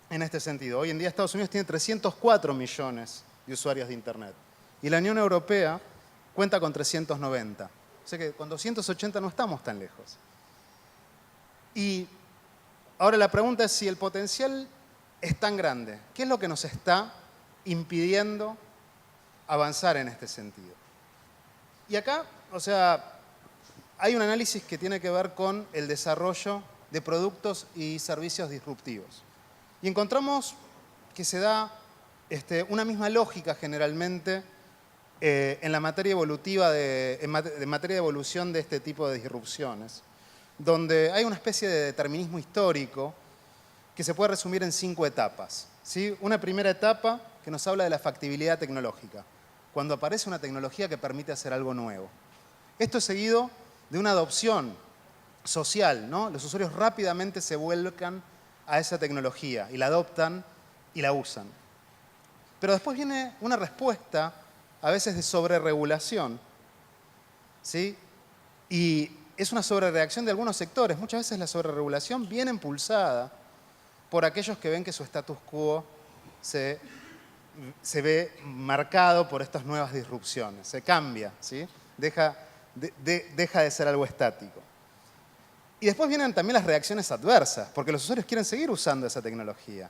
E: En este sentido, hoy en día Estados Unidos tiene 304 millones de usuarios de Internet y la Unión Europea cuenta con 390. O sea que con 280 no estamos tan lejos. Y ahora la pregunta es si el potencial es tan grande. ¿Qué es lo que nos está impidiendo avanzar en este sentido? Y acá, o sea, hay un análisis que tiene que ver con el desarrollo de productos y servicios disruptivos. Y encontramos que se da una misma lógica generalmente en la materia evolutiva, en materia de evolución de este tipo de disrupciones, donde hay una especie de determinismo histórico que se puede resumir en 5 etapas. ¿Sí? Una primera etapa que nos habla de la factibilidad tecnológica, cuando aparece una tecnología que permite hacer algo nuevo. Esto es seguido de una adopción social, ¿no? Los usuarios rápidamente se vuelcan a esa tecnología y la adoptan y la usan. Pero después viene una respuesta, a veces de sobreregulación, ¿sí? Y es una sobrereacción de algunos sectores. Muchas veces la sobreregulación viene impulsada por aquellos que ven que su status quo se ve marcado por estas nuevas disrupciones. Se cambia, ¿sí? Deja de ser algo estático. Y después vienen también las reacciones adversas, porque los usuarios quieren seguir usando esa tecnología.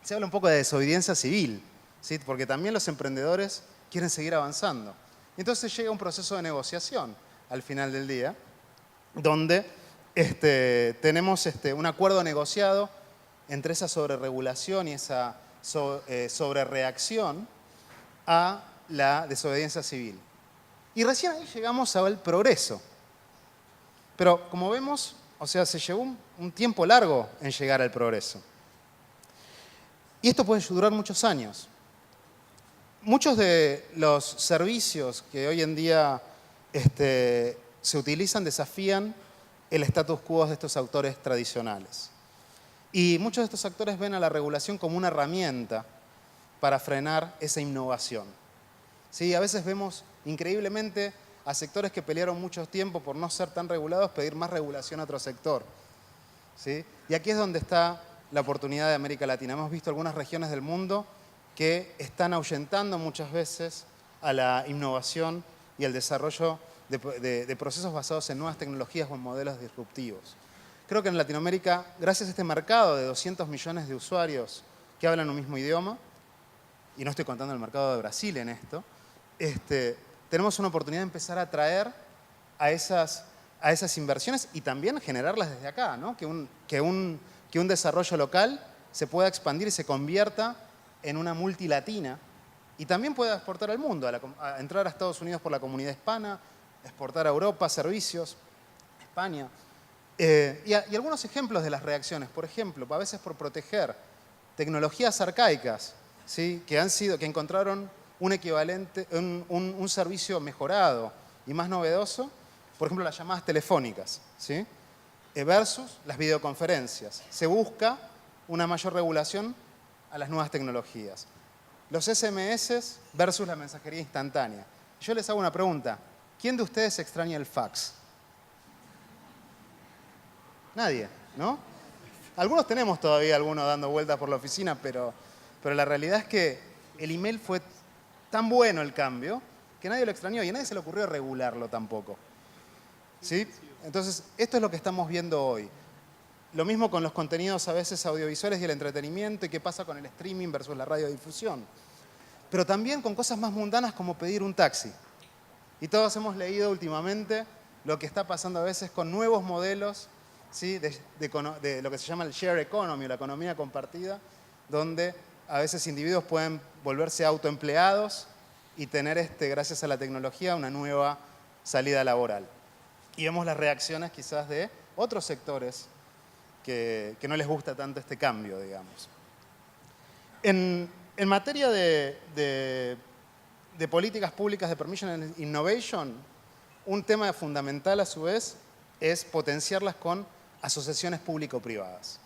E: Se habla un poco de desobediencia civil, ¿sí? Porque también los emprendedores quieren seguir avanzando. Y entonces llega un proceso de negociación al final del día, donde tenemos un acuerdo negociado entre esa sobreregulación y esa sobrereacción a la desobediencia civil. Y recién ahí llegamos al progreso. Pero como vemos, o sea, se llevó un tiempo largo en llegar al progreso. Y esto puede durar muchos años. Muchos de los servicios que hoy en día se utilizan desafían el status quo de estos actores tradicionales. Y muchos de estos actores ven a la regulación como una herramienta para frenar esa innovación. ¿Sí? A veces vemos increíblemente a sectores que pelearon mucho tiempo por no ser tan regulados pedir más regulación a otro sector. ¿Sí? Y aquí es donde está la oportunidad de América Latina. Hemos visto algunas regiones del mundo que están ahuyentando muchas veces a la innovación y al desarrollo de procesos basados en nuevas tecnologías o en modelos disruptivos. Creo que en Latinoamérica, gracias a este mercado de 200 millones de usuarios que hablan un mismo idioma, y no estoy contando el mercado de Brasil en esto, tenemos una oportunidad de empezar a atraer a esas inversiones y también generarlas desde acá, ¿no? Que un desarrollo local se pueda expandir y se convierta en una multilatina y también pueda exportar al mundo, a entrar a Estados Unidos por la comunidad hispana, exportar a Europa servicios, España. Y algunos ejemplos de las reacciones, por ejemplo, a veces por proteger tecnologías arcaicas, ¿sí? que encontraron un equivalente, un servicio mejorado y más novedoso, por ejemplo, las llamadas telefónicas, ¿sí? Versus las videoconferencias. Se busca una mayor regulación a las nuevas tecnologías. Los SMS versus la mensajería instantánea. Yo les hago una pregunta. ¿Quién de ustedes extraña el fax? Nadie, ¿no? Algunos tenemos todavía algunos dando vueltas por la oficina, pero la realidad es que el email fue tan bueno el cambio que nadie lo extrañó y a nadie se le ocurrió regularlo tampoco. ¿Sí? Entonces, esto es lo que estamos viendo hoy. Lo mismo con los contenidos a veces audiovisuales y el entretenimiento y qué pasa con el streaming versus la radiodifusión. Pero también con cosas más mundanas como pedir un taxi. Y todos hemos leído últimamente lo que está pasando a veces con nuevos modelos, ¿sí? de lo que se llama el share economy, la economía compartida, donde a veces individuos pueden volverse autoempleados y tener, gracias a la tecnología, una nueva salida laboral. Y vemos las reacciones quizás de otros sectores que no les gusta tanto este cambio, digamos. En materia de políticas públicas de Permission and Innovation, un tema fundamental a su vez es potenciarlas con asociaciones público-privadas,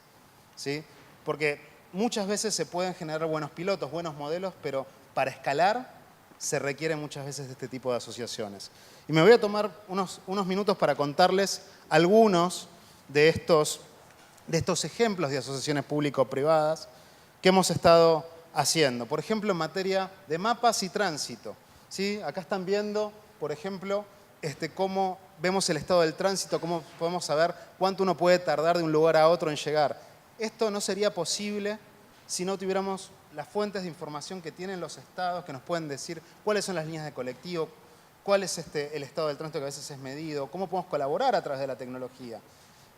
E: ¿sí? Porque muchas veces se pueden generar buenos pilotos, buenos modelos, pero para escalar se requiere muchas veces de este tipo de asociaciones. Y me voy a tomar unos minutos para contarles algunos de estos ejemplos de asociaciones público-privadas que hemos estado haciendo. Por ejemplo, en materia de mapas y tránsito, ¿sí? Acá están viendo, por ejemplo, cómo vemos el estado del tránsito, cómo podemos saber cuánto uno puede tardar de un lugar a otro en llegar. Esto no sería posible si no tuviéramos las fuentes de información que tienen los estados, que nos pueden decir cuáles son las líneas de colectivo, cuál es el estado del tránsito que a veces es medido, cómo podemos colaborar a través de la tecnología.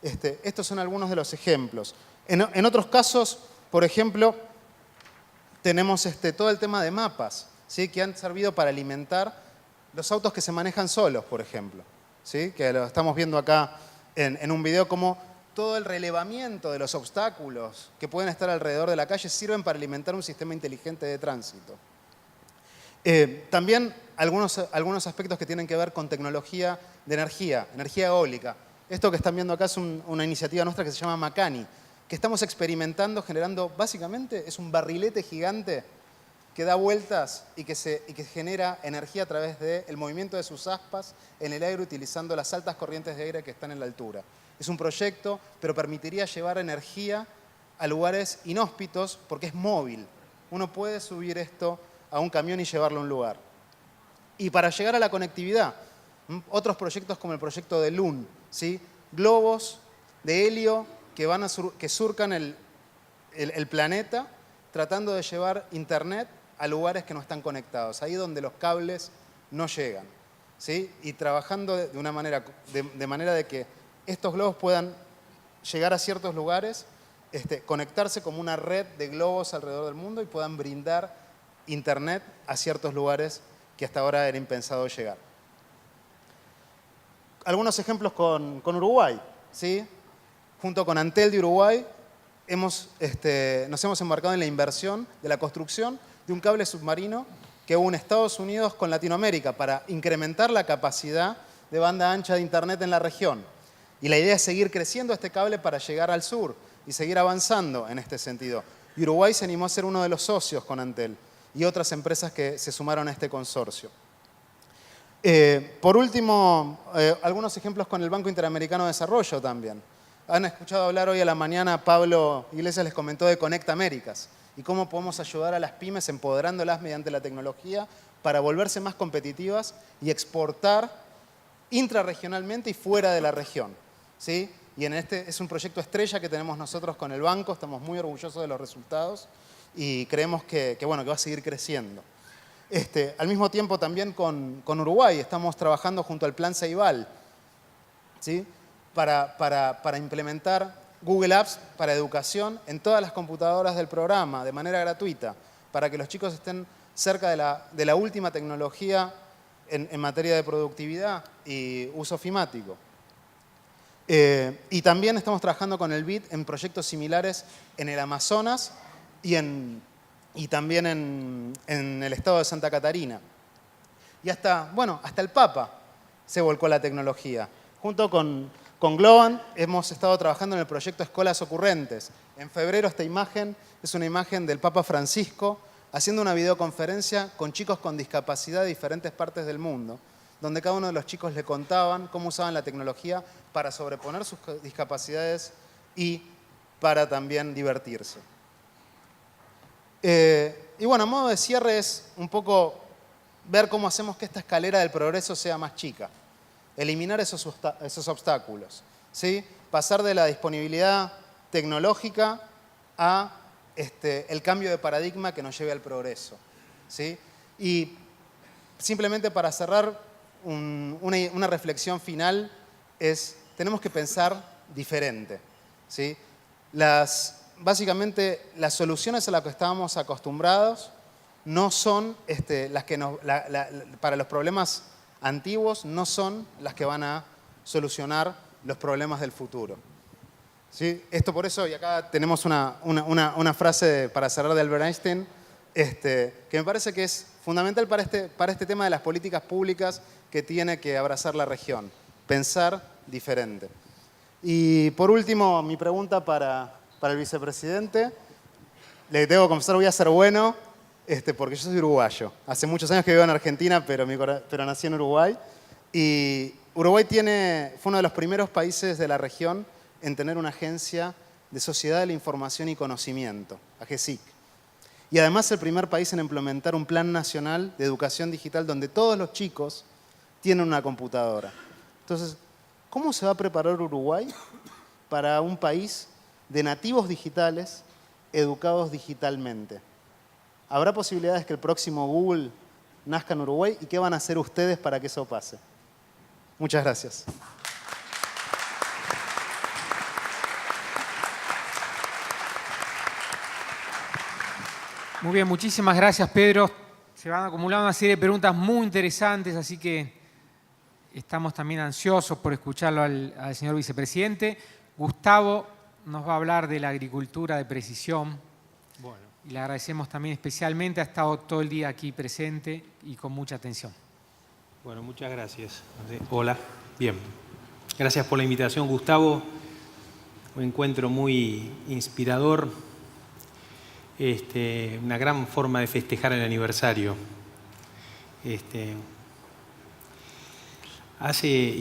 E: Estos son algunos de los ejemplos. En otros casos, por ejemplo, tenemos todo el tema de mapas, ¿sí? Que han servido para alimentar los autos que se manejan solos, por ejemplo, ¿sí? Que lo estamos viendo acá en un video, como todo el relevamiento de los obstáculos que pueden estar alrededor de la calle sirven para alimentar un sistema inteligente de tránsito. También algunos aspectos que tienen que ver con tecnología de energía eólica. Esto que están viendo acá es una iniciativa nuestra que se llama Macani, que estamos experimentando, generando, básicamente, es un barrilete gigante que da vueltas y que genera energía a través del movimiento de sus aspas en el aire utilizando las altas corrientes de aire que están en la altura. Es un proyecto, pero permitiría llevar energía a lugares inhóspitos porque es móvil. Uno puede subir esto a un camión y llevarlo a un lugar. Y para llegar a la conectividad, otros proyectos como el proyecto de LUN, ¿sí? Globos de helio que surcan el planeta tratando de llevar internet a lugares que no están conectados, ahí donde los cables no llegan, ¿sí? Y trabajando de manera de que estos globos puedan llegar a ciertos lugares, conectarse como una red de globos alrededor del mundo y puedan brindar internet a ciertos lugares que hasta ahora era impensado llegar. Algunos ejemplos con Uruguay, ¿sí? Junto con Antel de Uruguay nos hemos embarcado en la inversión de la construcción de un cable submarino que une Estados Unidos con Latinoamérica para incrementar la capacidad de banda ancha de internet en la región. Y la idea es seguir creciendo este cable para llegar al sur y seguir avanzando en este sentido. Y Uruguay se animó a ser uno de los socios con Antel y otras empresas que se sumaron a este consorcio. Por último, algunos ejemplos con el Banco Interamericano de Desarrollo también. Han escuchado hablar hoy a la mañana, Pablo Iglesias les comentó de Conecta Américas y cómo podemos ayudar a las pymes empoderándolas mediante la tecnología para volverse más competitivas y exportar intrarregionalmente y fuera de la región, ¿sí? Y es un proyecto estrella que tenemos nosotros con el banco, estamos muy orgullosos de los resultados y creemos que va a seguir creciendo. Al mismo tiempo también con Uruguay estamos trabajando junto al Plan Ceibal, ¿sí? Para implementar Google Apps para educación en todas las computadoras del programa de manera gratuita, para que los chicos estén cerca de la última tecnología en materia de productividad y uso ofimático. Y también estamos trabajando con el BID en proyectos similares en el Amazonas y también en el estado de Santa Catarina. Y hasta el Papa se volcó a la tecnología. Junto con Globant hemos estado trabajando en el proyecto Escolas Ocurrentes. En febrero esta imagen es una imagen del Papa Francisco haciendo una videoconferencia con chicos con discapacidad de diferentes partes del mundo, donde cada uno de los chicos le contaban cómo usaban la tecnología para sobreponer sus discapacidades y para también divertirse. Y a modo de cierre es un poco ver cómo hacemos que esta escalera del progreso sea más chica. Eliminar esos obstáculos, ¿sí? Pasar de la disponibilidad tecnológica a el cambio de paradigma que nos lleve al progreso, ¿sí? Y simplemente para cerrar, una reflexión final es, tenemos que pensar diferente, ¿sí? Básicamente, las soluciones a las que estábamos acostumbrados no son las que para los problemas antiguos no son las que van a solucionar los problemas del futuro. ¿Sí? Esto por eso, y acá tenemos una frase para cerrar de Albert Einstein, que me parece que es fundamental para este tema de las políticas públicas que tiene que abrazar la región. Pensar diferente. Y por último, mi pregunta para el vicepresidente. Le tengo que confesar, voy a ser bueno, porque yo soy uruguayo. Hace muchos años que vivo en Argentina, pero nací en Uruguay. Y Uruguay fue uno de los primeros países de la región en tener una agencia de Sociedad de la Información y Conocimiento, AGESIC. Y además el primer país en implementar un plan nacional de educación digital donde todos los chicos tienen una computadora. Entonces, ¿cómo se va a preparar Uruguay para un país de nativos digitales educados digitalmente? ¿Habrá posibilidades que el próximo Google nazca en Uruguay? ¿Y qué van a hacer ustedes para que eso pase? Muchas gracias.
A: Muy bien, muchísimas gracias, Pedro. Se van acumulando una serie de preguntas muy interesantes, así que estamos también ansiosos por escucharlo al señor vicepresidente. Gustavo nos va a hablar de la agricultura de precisión.
F: Bueno.
A: Y le agradecemos también especialmente, ha estado todo el día aquí presente y con mucha atención.
F: Bueno, muchas gracias. Hola, bien. Gracias por la invitación, Gustavo. Un encuentro muy inspirador. Una gran forma de festejar el aniversario. Y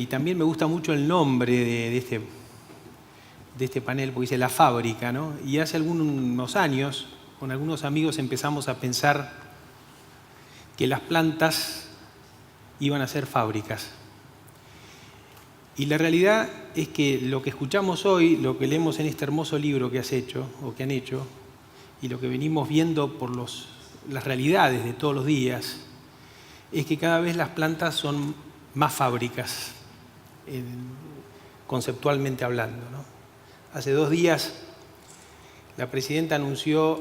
F: también me gusta mucho el nombre de este panel, porque dice La Fábrica, ¿no? Y hace algunos años, con algunos amigos empezamos a pensar que las plantas iban a ser fábricas. Y la realidad es que lo que escuchamos hoy, lo que leemos en este hermoso libro que has hecho, o que han hecho, y lo que venimos viendo por las realidades de todos los días, es que cada vez las plantas son más fábricas, conceptualmente hablando, ¿no? Hace 2 días la presidenta anunció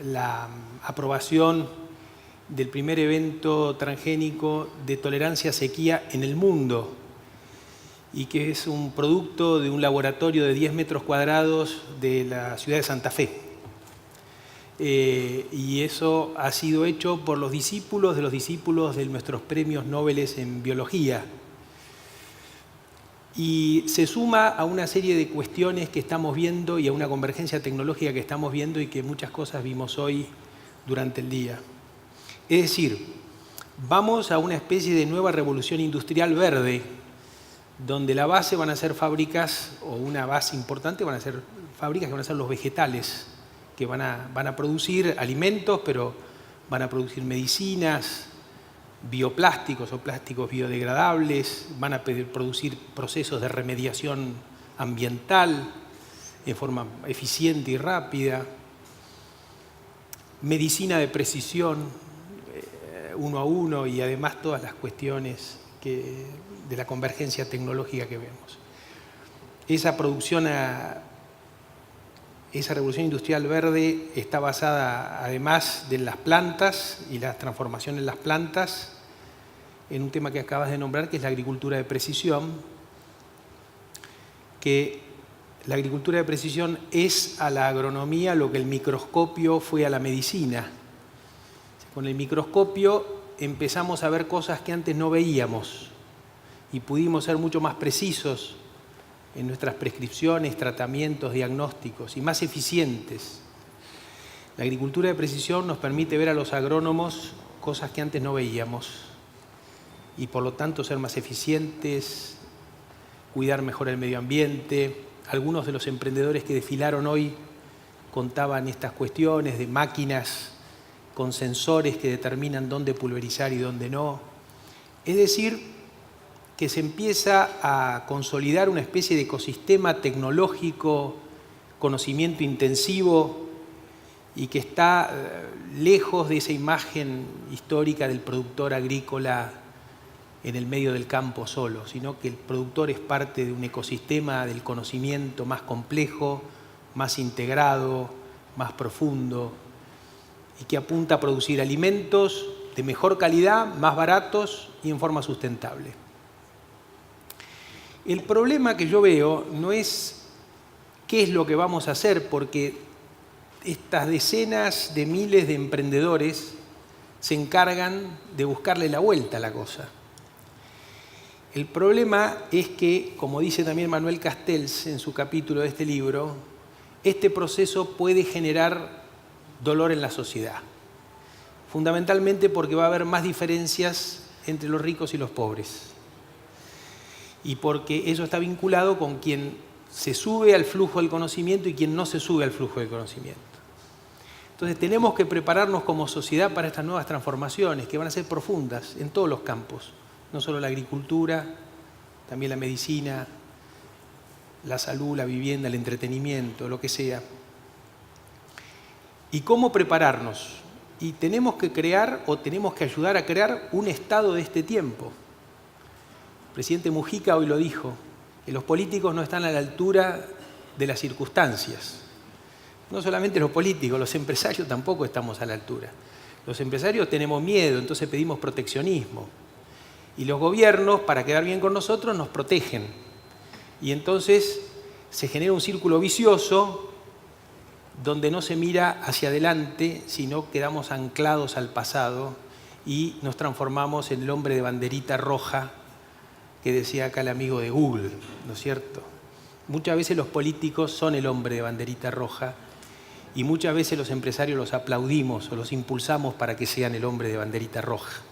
F: la aprobación del primer evento transgénico de tolerancia a sequía en el mundo, y que es un producto de un laboratorio de 10 metros cuadrados de la ciudad de Santa Fe. Y eso ha sido hecho por los discípulos de nuestros premios Nobel en biología. Y se suma a una serie de cuestiones que estamos viendo y a una convergencia tecnológica que estamos viendo y que muchas cosas vimos hoy durante el día. Es decir, vamos a una especie de nueva revolución industrial verde, donde la base van a ser fábricas, o una base importante van a ser fábricas que van a ser los vegetales, que van a producir alimentos, pero van a producir medicinas, bioplásticos o plásticos biodegradables, van a producir procesos de remediación ambiental de forma eficiente y rápida, medicina de precisión, 1 a 1, y además todas las cuestiones de la convergencia tecnológica que vemos. Esa revolución industrial verde está basada, además de las plantas y la transformación en las plantas, en un tema que acabas de nombrar, que es la agricultura de precisión, que la agricultura de precisión es a la agronomía lo que el microscopio fue a la medicina. Con el microscopio empezamos a ver cosas que antes no veíamos y pudimos ser mucho más precisos en nuestras prescripciones, tratamientos, diagnósticos y más eficientes. La agricultura de precisión nos permite ver a los agrónomos cosas que antes no veíamos y por lo tanto ser más eficientes, cuidar mejor el medio ambiente. Algunos de los emprendedores que desfilaron hoy contaban estas cuestiones de máquinas con sensores que determinan dónde pulverizar y dónde no. Es decir, que se empieza a consolidar una especie de ecosistema tecnológico, conocimiento intensivo, y que está lejos de esa imagen histórica del productor agrícola en el medio del campo solo, sino que el productor es parte de un ecosistema del conocimiento más complejo, más integrado, más profundo, y que apunta a producir alimentos de mejor calidad, más baratos y en forma sustentable. El problema que yo veo no es qué es lo que vamos a hacer, porque estas decenas de miles de emprendedores se encargan de buscarle la vuelta a la cosa. El problema es que, como dice también Manuel Castells en su capítulo de este libro, este proceso puede generar dolor en la sociedad, fundamentalmente porque va a haber más diferencias entre los ricos y los pobres, y porque eso está vinculado con quien se sube al flujo del conocimiento y quien no se sube al flujo del conocimiento. Entonces tenemos que prepararnos como sociedad para estas nuevas transformaciones que van a ser profundas en todos los campos, no solo la agricultura, también la medicina, la salud, la vivienda, el entretenimiento, lo que sea. ¿Y cómo prepararnos? Y tenemos que crear o tenemos que ayudar a crear un Estado de este tiempo. El presidente Mujica hoy lo dijo, que los políticos no están a la altura de las circunstancias. No solamente los políticos, los empresarios tampoco estamos a la altura. Los empresarios tenemos miedo, entonces pedimos proteccionismo. Y los gobiernos, para quedar bien con nosotros, nos protegen. Y entonces se genera un círculo vicioso donde no se mira hacia adelante, sino quedamos anclados al pasado y nos transformamos en el hombre de banderita roja que decía acá el amigo de Google, ¿no es cierto? Muchas veces los políticos son el hombre de banderita roja y muchas veces los empresarios los aplaudimos o los impulsamos para que sean el hombre de banderita roja.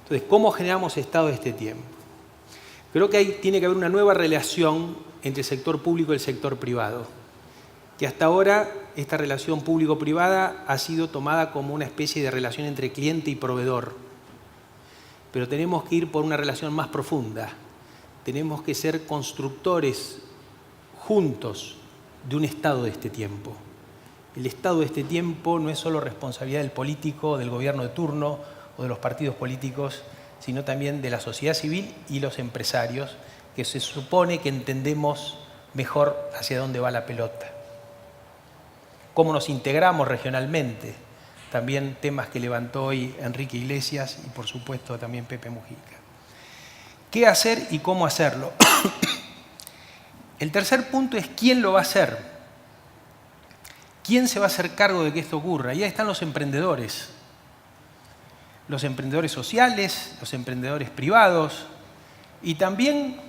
F: Entonces, ¿cómo generamos estado de este tiempo? Creo que ahí tiene que haber una nueva relación entre el sector público y el sector privado, que hasta ahora esta relación público-privada ha sido tomada como una especie de relación entre cliente y proveedor. Pero tenemos que ir por una relación más profunda. Tenemos que ser constructores juntos de un estado de este tiempo. El estado de este tiempo no es solo responsabilidad del político, del gobierno de turno o de los partidos políticos, sino también de la sociedad civil y los empresarios, que se supone que entendemos mejor hacia dónde va la pelota. Cómo nos integramos regionalmente, también temas que levantó hoy Enrique Iglesias y por supuesto también Pepe Mujica. ¿Qué hacer y cómo hacerlo? El tercer punto es quién lo va a hacer. ¿Quién se va a hacer cargo de que esto ocurra? Y ahí están los emprendedores sociales, los emprendedores privados y también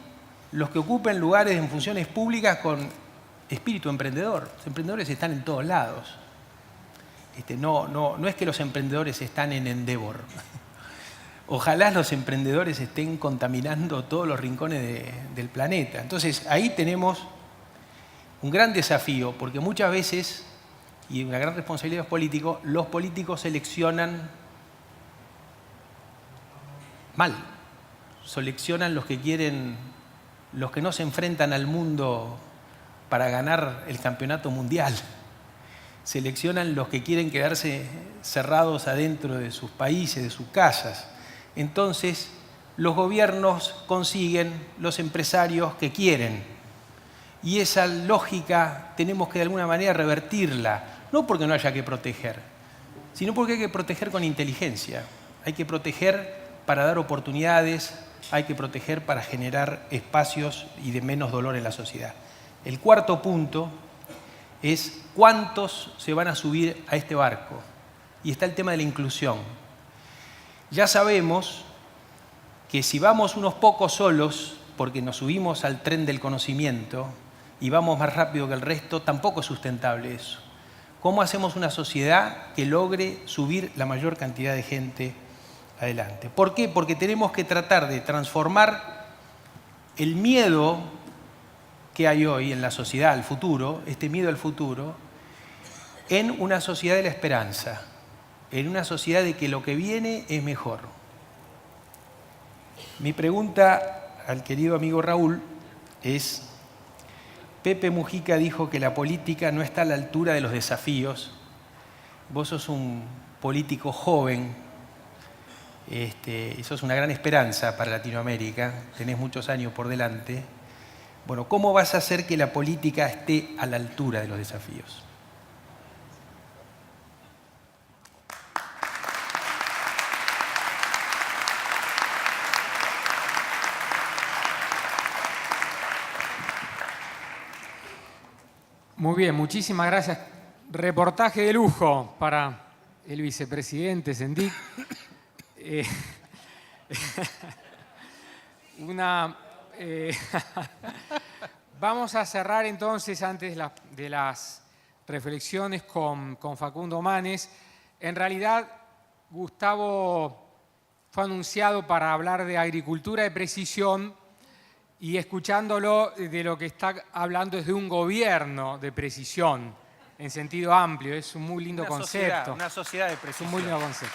F: los que ocupen lugares en funciones públicas con espíritu emprendedor. Los emprendedores están en todos lados. No es que los emprendedores están en Endeavor. Ojalá los emprendedores estén contaminando todos los rincones del planeta. Entonces, ahí tenemos un gran desafío, porque muchas veces, y una gran responsabilidad de los políticos seleccionan mal. Seleccionan los que quieren, los que no se enfrentan al mundo para ganar el campeonato mundial. Seleccionan los que quieren quedarse cerrados adentro de sus países, de sus casas. Entonces, los gobiernos consiguen los empresarios que quieren. Y esa lógica tenemos que de alguna manera revertirla, no porque no haya que proteger, sino porque hay que proteger con inteligencia. Hay que proteger para dar oportunidades, hay que proteger para generar espacios y de menos dolor en la sociedad. El cuarto punto es cuántos se van a subir a este barco. Y está el tema de la inclusión. Ya sabemos que si vamos unos pocos solos, porque nos subimos al tren del conocimiento y vamos más rápido que el resto, tampoco es sustentable eso. ¿Cómo hacemos una sociedad que logre subir la mayor cantidad de gente adelante? ¿Por qué? Porque tenemos que tratar de transformar el miedo que hay hoy en la sociedad al futuro, este miedo al futuro, en una sociedad de la esperanza, en una sociedad de que lo que viene es mejor. Mi pregunta al querido amigo Raúl es, Pepe Mujica dijo que la política no está a la altura de los desafíos. Vos sos un político joven, y sos una gran esperanza para Latinoamérica, tenés muchos años por delante. Bueno, ¿cómo vas a hacer que la política esté a la altura de los desafíos?
A: Muy bien, muchísimas gracias. Reportaje de lujo para el vicepresidente Sendik. Vamos a cerrar entonces, antes de las reflexiones, con Facundo Manes. En realidad, Gustavo fue anunciado para hablar de agricultura de precisión y escuchándolo de lo que está hablando es de un gobierno de precisión en sentido amplio. Es un muy lindo concepto.
F: Una sociedad de precisión.
A: Es un muy lindo concepto.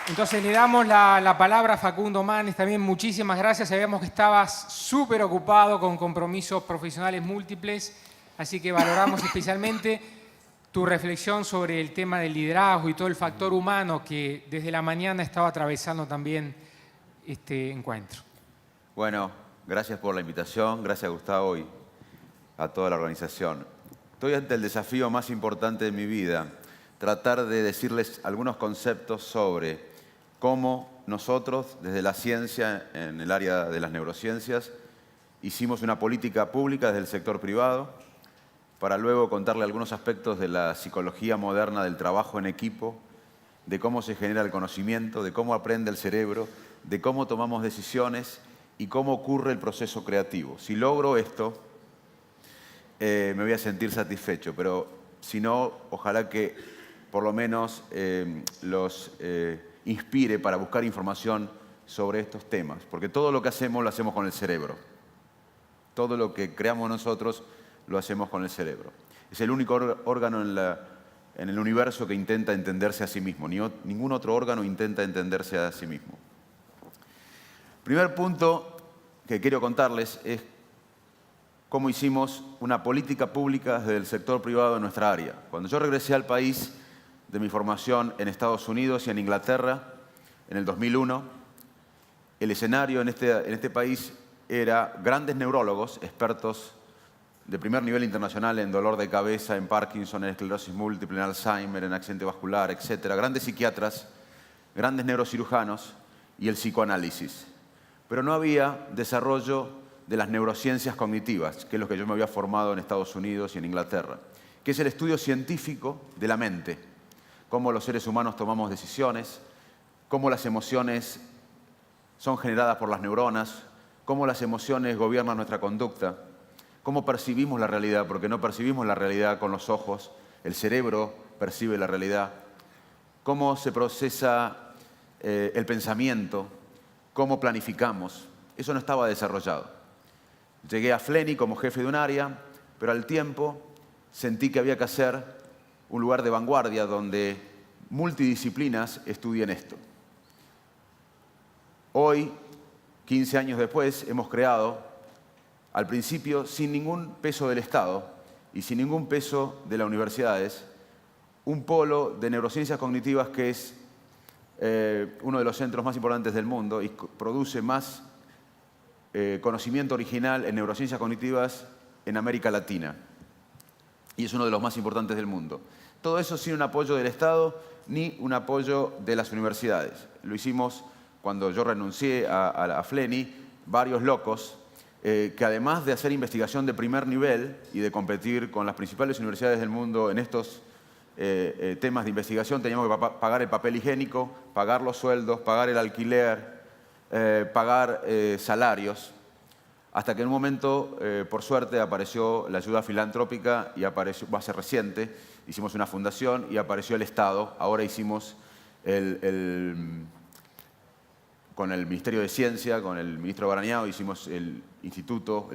A: Entonces le damos la palabra a Facundo Manes. También muchísimas gracias. Sabíamos que estabas súper ocupado con compromisos profesionales múltiples, así que valoramos especialmente tu reflexión sobre el tema del liderazgo y todo el factor humano que desde la mañana estaba atravesando también este encuentro.
G: Bueno, gracias por la invitación, gracias Gustavo y a toda la organización. Estoy ante el desafío más importante de mi vida, tratar de decirles algunos conceptos sobre cómo nosotros, desde la ciencia, en el área de las neurociencias, hicimos una política pública desde el sector privado, para luego contarle algunos aspectos de la psicología moderna del trabajo en equipo, de cómo se genera el conocimiento, de cómo aprende el cerebro, de cómo tomamos decisiones y cómo ocurre el proceso creativo. Si logro esto, me voy a sentir satisfecho, pero si no, ojalá que por lo menos los inspire para buscar información sobre estos temas, porque todo lo que hacemos lo hacemos con el cerebro. Todo lo que creamos nosotros lo hacemos con el cerebro. Es el único órgano en el universo que intenta entenderse a sí mismo. Ningún otro órgano intenta entenderse a sí mismo. Primer punto que quiero contarles es cómo hicimos una política pública desde el sector privado en nuestra área. Cuando yo regresé al país de mi formación en Estados Unidos y en Inglaterra, en el 2001, el escenario en este país era grandes neurólogos, expertos de primer nivel internacional en dolor de cabeza, en Parkinson, en esclerosis múltiple, en Alzheimer, en accidente vascular, etc. Grandes psiquiatras, grandes neurocirujanos y el psicoanálisis. Pero no había desarrollo de las neurociencias cognitivas, que es lo que yo me había formado en Estados Unidos y en Inglaterra, que es el estudio científico de la mente, cómo los seres humanos tomamos decisiones, cómo las emociones son generadas por las neuronas, cómo las emociones gobiernan nuestra conducta, cómo percibimos la realidad, porque no percibimos la realidad con los ojos, el cerebro percibe la realidad, cómo se procesa el pensamiento, cómo planificamos. Eso no estaba desarrollado. Llegué a FLENI como jefe de un área, pero al tiempo sentí que había que hacer un lugar de vanguardia donde multidisciplinas estudien esto. Hoy, 15 años después, hemos creado, al principio, sin ningún peso del Estado y sin ningún peso de las universidades, un polo de neurociencias cognitivas que es uno de los centros más importantes del mundo y produce más conocimiento original en neurociencias cognitivas en América Latina. Y es uno de los más importantes del mundo. Todo eso sin un apoyo del Estado ni un apoyo de las universidades. Lo hicimos cuando yo renuncié a FLENI, varios locos, que además de hacer investigación de primer nivel y de competir con las principales universidades del mundo en estos temas de investigación, teníamos que pagar el papel higiénico, pagar los sueldos, pagar el alquiler, pagar salarios, hasta que en un momento, por suerte, apareció la ayuda filantrópica y apareció, va a ser reciente, hicimos una fundación y apareció el Estado. Ahora hicimos con el Ministerio de Ciencia, con el ministro Barañao, hicimos el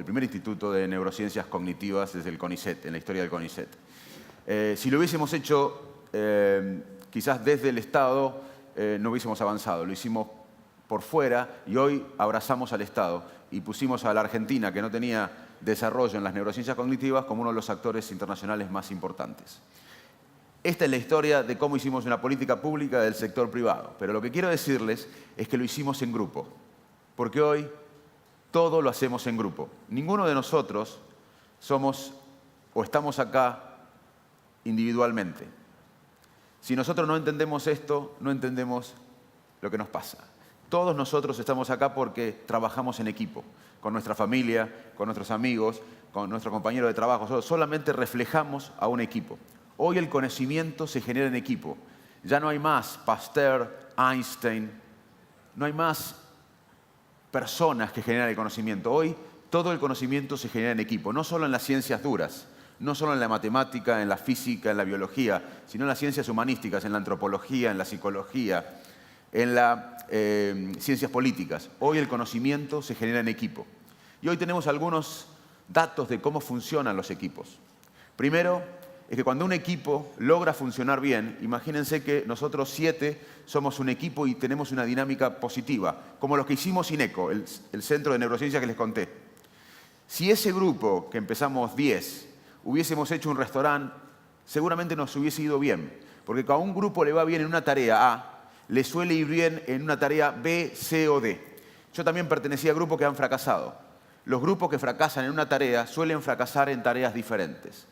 G: primer instituto de neurociencias cognitivas desde el CONICET, en la historia del CONICET. Si lo hubiésemos hecho quizás desde el Estado, no hubiésemos avanzado. Lo hicimos por fuera y hoy abrazamos al Estado y pusimos a la Argentina, que no tenía desarrollo en las neurociencias cognitivas, como uno de los actores internacionales más importantes. Esta es la historia de cómo hicimos una política pública del sector privado. Pero lo que quiero decirles es que lo hicimos en grupo, porque hoy todo lo hacemos en grupo. Ninguno de nosotros somos o estamos acá individualmente. Si nosotros no entendemos esto, no entendemos lo que nos pasa. Todos nosotros estamos acá porque trabajamos en equipo, con nuestra familia, con nuestros amigos, con nuestro compañero de trabajo. Solamente reflejamos a un equipo. Hoy el conocimiento se genera en equipo. Ya no hay más Pasteur, Einstein, no hay más personas que generan el conocimiento. Hoy todo el conocimiento se genera en equipo, no solo en las ciencias duras, no solo en la matemática, en la física, en la biología, sino en las ciencias humanísticas, en la antropología, en la psicología, en las ciencias políticas. Hoy el conocimiento se genera en equipo. Y hoy tenemos algunos datos de cómo funcionan los equipos. Primero, es que cuando un equipo logra funcionar bien, imagínense que nosotros 7 somos un equipo y tenemos una dinámica positiva, como lo que hicimos INECO, el centro de neurociencia que les conté. Si ese grupo, que empezamos 10, hubiésemos hecho un restaurante, seguramente nos hubiese ido bien, porque cuando a un grupo le va bien en una tarea A, le suele ir bien en una tarea B, C o D. Yo también pertenecía a grupos que han fracasado. los grupos que fracasan en una tarea suelen fracasar en tareas diferentes.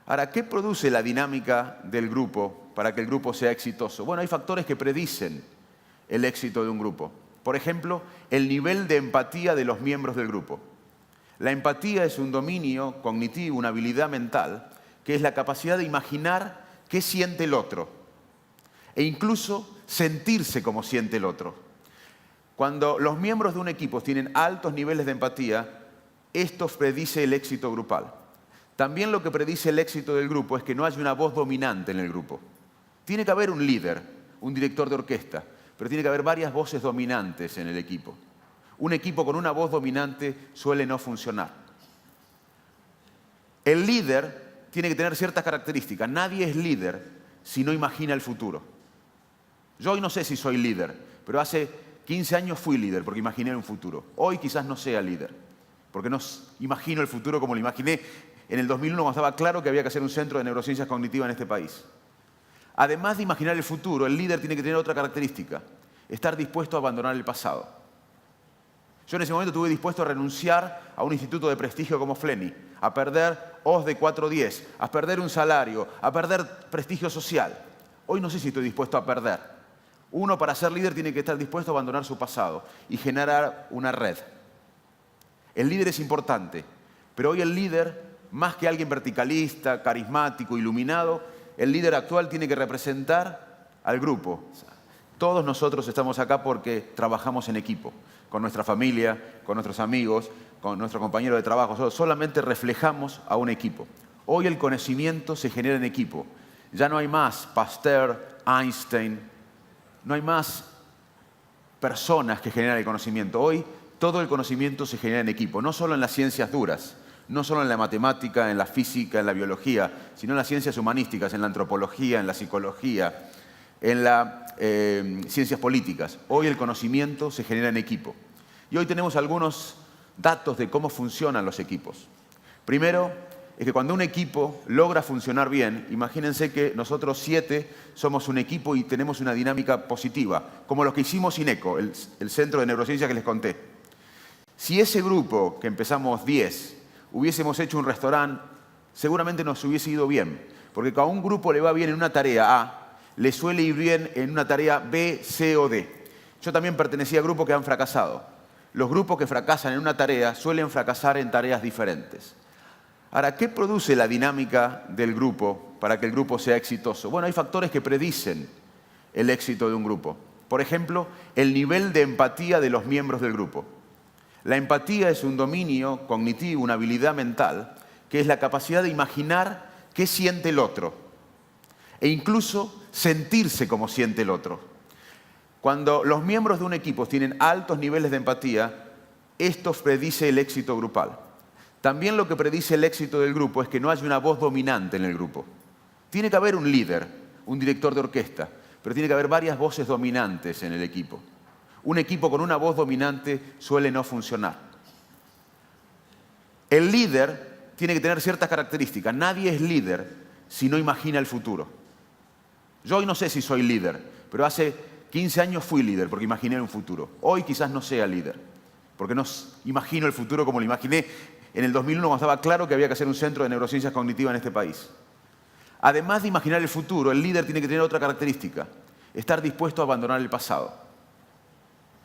G: Ahora, ¿qué produce la dinámica del grupo para que el grupo sea exitoso? Bueno, hay factores que predicen el éxito de un grupo. Por ejemplo, el nivel de empatía de los miembros del grupo. La empatía es un dominio cognitivo, una habilidad mental, que es la capacidad de imaginar qué siente el otro e incluso sentirse como siente el otro. Cuando los miembros de un equipo tienen altos niveles de empatía, esto predice el éxito grupal. También lo que predice el éxito del grupo es que no haya una voz dominante en el grupo. Tiene que haber un líder, un director de orquesta, pero tiene que haber varias voces dominantes en el equipo. Un equipo con una voz dominante suele no funcionar. El líder tiene que tener ciertas características. Nadie es líder si no imagina el futuro. Yo hoy no sé si soy líder, pero hace 15 años fui líder porque imaginé un futuro. Hoy quizás no sea líder, porque no imagino el futuro como lo imaginé en el 2001 cuando estaba claro que había que hacer un centro de neurociencias cognitivas en este país. Además de imaginar el futuro, el líder tiene que tener otra característica: estar dispuesto a abandonar el pasado. Yo en ese momento estuve dispuesto a renunciar a un instituto de prestigio como FLENI, a perder O's de 4.10, a perder un salario, a perder prestigio social. Hoy no sé si estoy dispuesto a perder. Uno, para ser líder, tiene que estar dispuesto a abandonar su pasado y generar una red. El líder es importante, pero hoy el líder, más que alguien verticalista, carismático, iluminado, el líder actual tiene que representar al grupo. Todos nosotros estamos acá porque trabajamos en equipo, con nuestra familia, con nuestros amigos, con nuestro compañero de trabajo. Solamente reflejamos a un equipo. Hoy el conocimiento se genera en equipo. Ya no hay más Pasteur, Einstein, no hay más personas que generan el conocimiento. Hoy todo el conocimiento se genera en equipo, no solo en las ciencias duras, no solo en la matemática, en la física, en la biología, sino en las ciencias humanísticas, en la antropología, en la psicología, en las ciencias políticas. Hoy el conocimiento se genera en equipo. Y hoy tenemos algunos datos de cómo funcionan los equipos. Primero, es que cuando un equipo logra funcionar bien, imagínense que nosotros 7 somos un equipo y tenemos una dinámica positiva, como los que hicimos INECO, el centro de neurociencia que les conté. Si ese grupo, que empezamos 10, hubiésemos hecho un restaurante, seguramente nos hubiese ido bien, porque cuando a un grupo le va bien en una tarea A, le suele ir bien en una tarea B, C o D. Yo también pertenecía a grupos que han fracasado. Los grupos que fracasan en una tarea suelen fracasar en tareas diferentes. Ahora, ¿qué produce la dinámica del grupo para que el grupo sea exitoso? Bueno, hay factores que predicen el éxito de un grupo. Por ejemplo, el nivel de empatía de los miembros del grupo. La empatía es un dominio cognitivo, una habilidad mental, que es la capacidad de imaginar qué siente el otro e incluso sentirse como siente el otro. Cuando los miembros de un equipo tienen altos niveles de empatía, esto predice el éxito grupal. También lo que predice el éxito del grupo es que no haya una voz dominante en el grupo. Tiene que haber un líder, un director de orquesta, pero tiene que haber varias voces dominantes en el equipo. Un equipo con una voz dominante suele no funcionar. El líder tiene que tener ciertas características. Nadie es líder si no imagina el futuro. Yo hoy no sé si soy líder, pero hace 15 años fui líder porque imaginé un futuro. Hoy quizás no sea líder, porque no imagino el futuro como lo imaginé en el 2001 cuando estaba claro que había que hacer un centro de neurociencias cognitivas en este país. Además de imaginar el futuro, el líder tiene que tener otra característica: estar dispuesto a abandonar el pasado.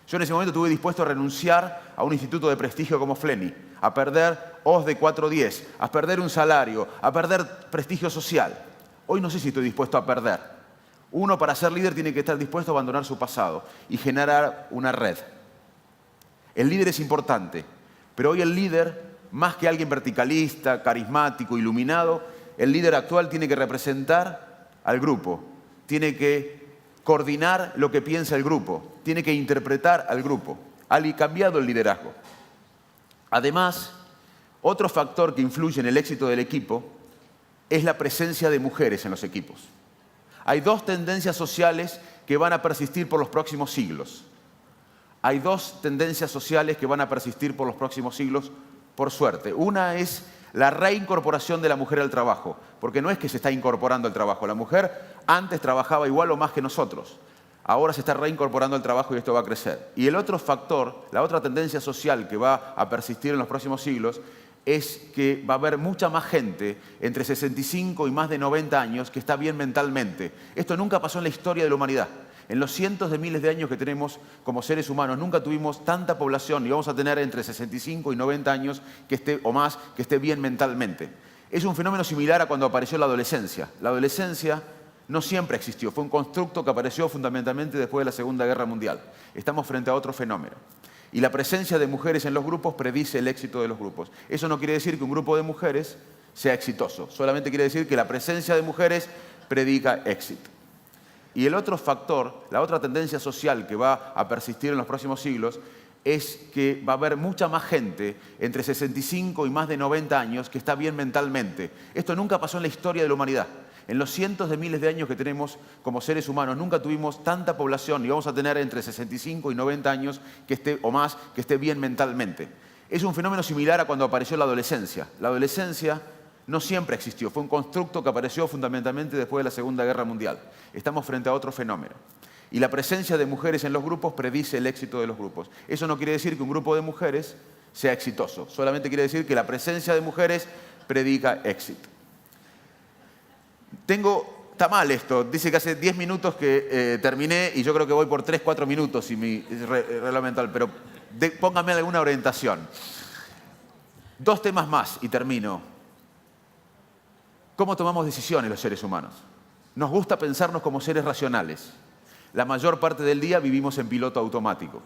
G: Yo en ese momento estuve dispuesto a renunciar a un instituto de prestigio como FLENI, a perder O's de 4.10, a perder un salario, a perder prestigio social. Hoy no sé si estoy dispuesto a perder. Uno, para ser líder, tiene que estar dispuesto a abandonar su pasado y generar una red. El líder es importante, pero hoy el líder, más que alguien verticalista, carismático, iluminado, el líder actual tiene que representar al grupo, tiene que coordinar lo que piensa el grupo, tiene que interpretar al grupo. Ha cambiado el liderazgo. Además, otro factor que influye en el éxito del equipo es la presencia de mujeres en los equipos. Hay dos tendencias sociales que van a persistir por los próximos siglos. Hay dos tendencias sociales que van a persistir por los próximos siglos, por suerte. Una es la reincorporación de la mujer al trabajo, porque no es que se está incorporando al trabajo. La mujer antes trabajaba igual o más que nosotros. ahora se está reincorporando al trabajo y esto va a crecer. Y el otro factor, la otra tendencia social que va a persistir en los próximos siglos, es que va a haber mucha más gente entre 65 y más de 90 años que está bien mentalmente. Esto nunca pasó en la historia de la humanidad. En los cientos de miles de años que tenemos como seres humanos, nunca tuvimos tanta población y vamos a tener entre 65 y 90 años o más que esté bien mentalmente. Es un fenómeno similar a cuando apareció la adolescencia. La adolescencia no siempre existió, fue un constructo que apareció fundamentalmente después de la Segunda Guerra Mundial. Estamos frente a otro fenómeno. Y la presencia de mujeres en los grupos predice el éxito de los grupos. Eso no quiere decir que un grupo de mujeres sea exitoso, solamente quiere decir que la presencia de mujeres predica éxito. Y el otro factor, la otra tendencia social que va a persistir en los próximos siglos, es que va a haber mucha más gente entre 65 y más de 90 años que está bien mentalmente. Esto nunca pasó en la historia de la humanidad. En los cientos de miles de años que tenemos como seres humanos, nunca tuvimos tanta población y vamos a tener entre 65 y 90 años o más que esté bien mentalmente. Es un fenómeno similar a cuando apareció la adolescencia. La adolescencia no siempre existió, fue un constructo que apareció fundamentalmente después de la Segunda Guerra Mundial. Estamos frente a otro fenómeno. Y la presencia de mujeres en los grupos predice el éxito de los grupos. Eso no quiere decir que un grupo de mujeres sea exitoso, solamente quiere decir que la presencia de mujeres predica éxito. Está mal esto, dice que hace 10 minutos que terminé y yo creo que voy por 3-4 minutos y mi reloj mental, pero póngame alguna orientación. 2 temas más y termino. ¿Cómo tomamos decisiones los seres humanos? Nos gusta pensarnos como seres racionales. La mayor parte del día vivimos en piloto automático.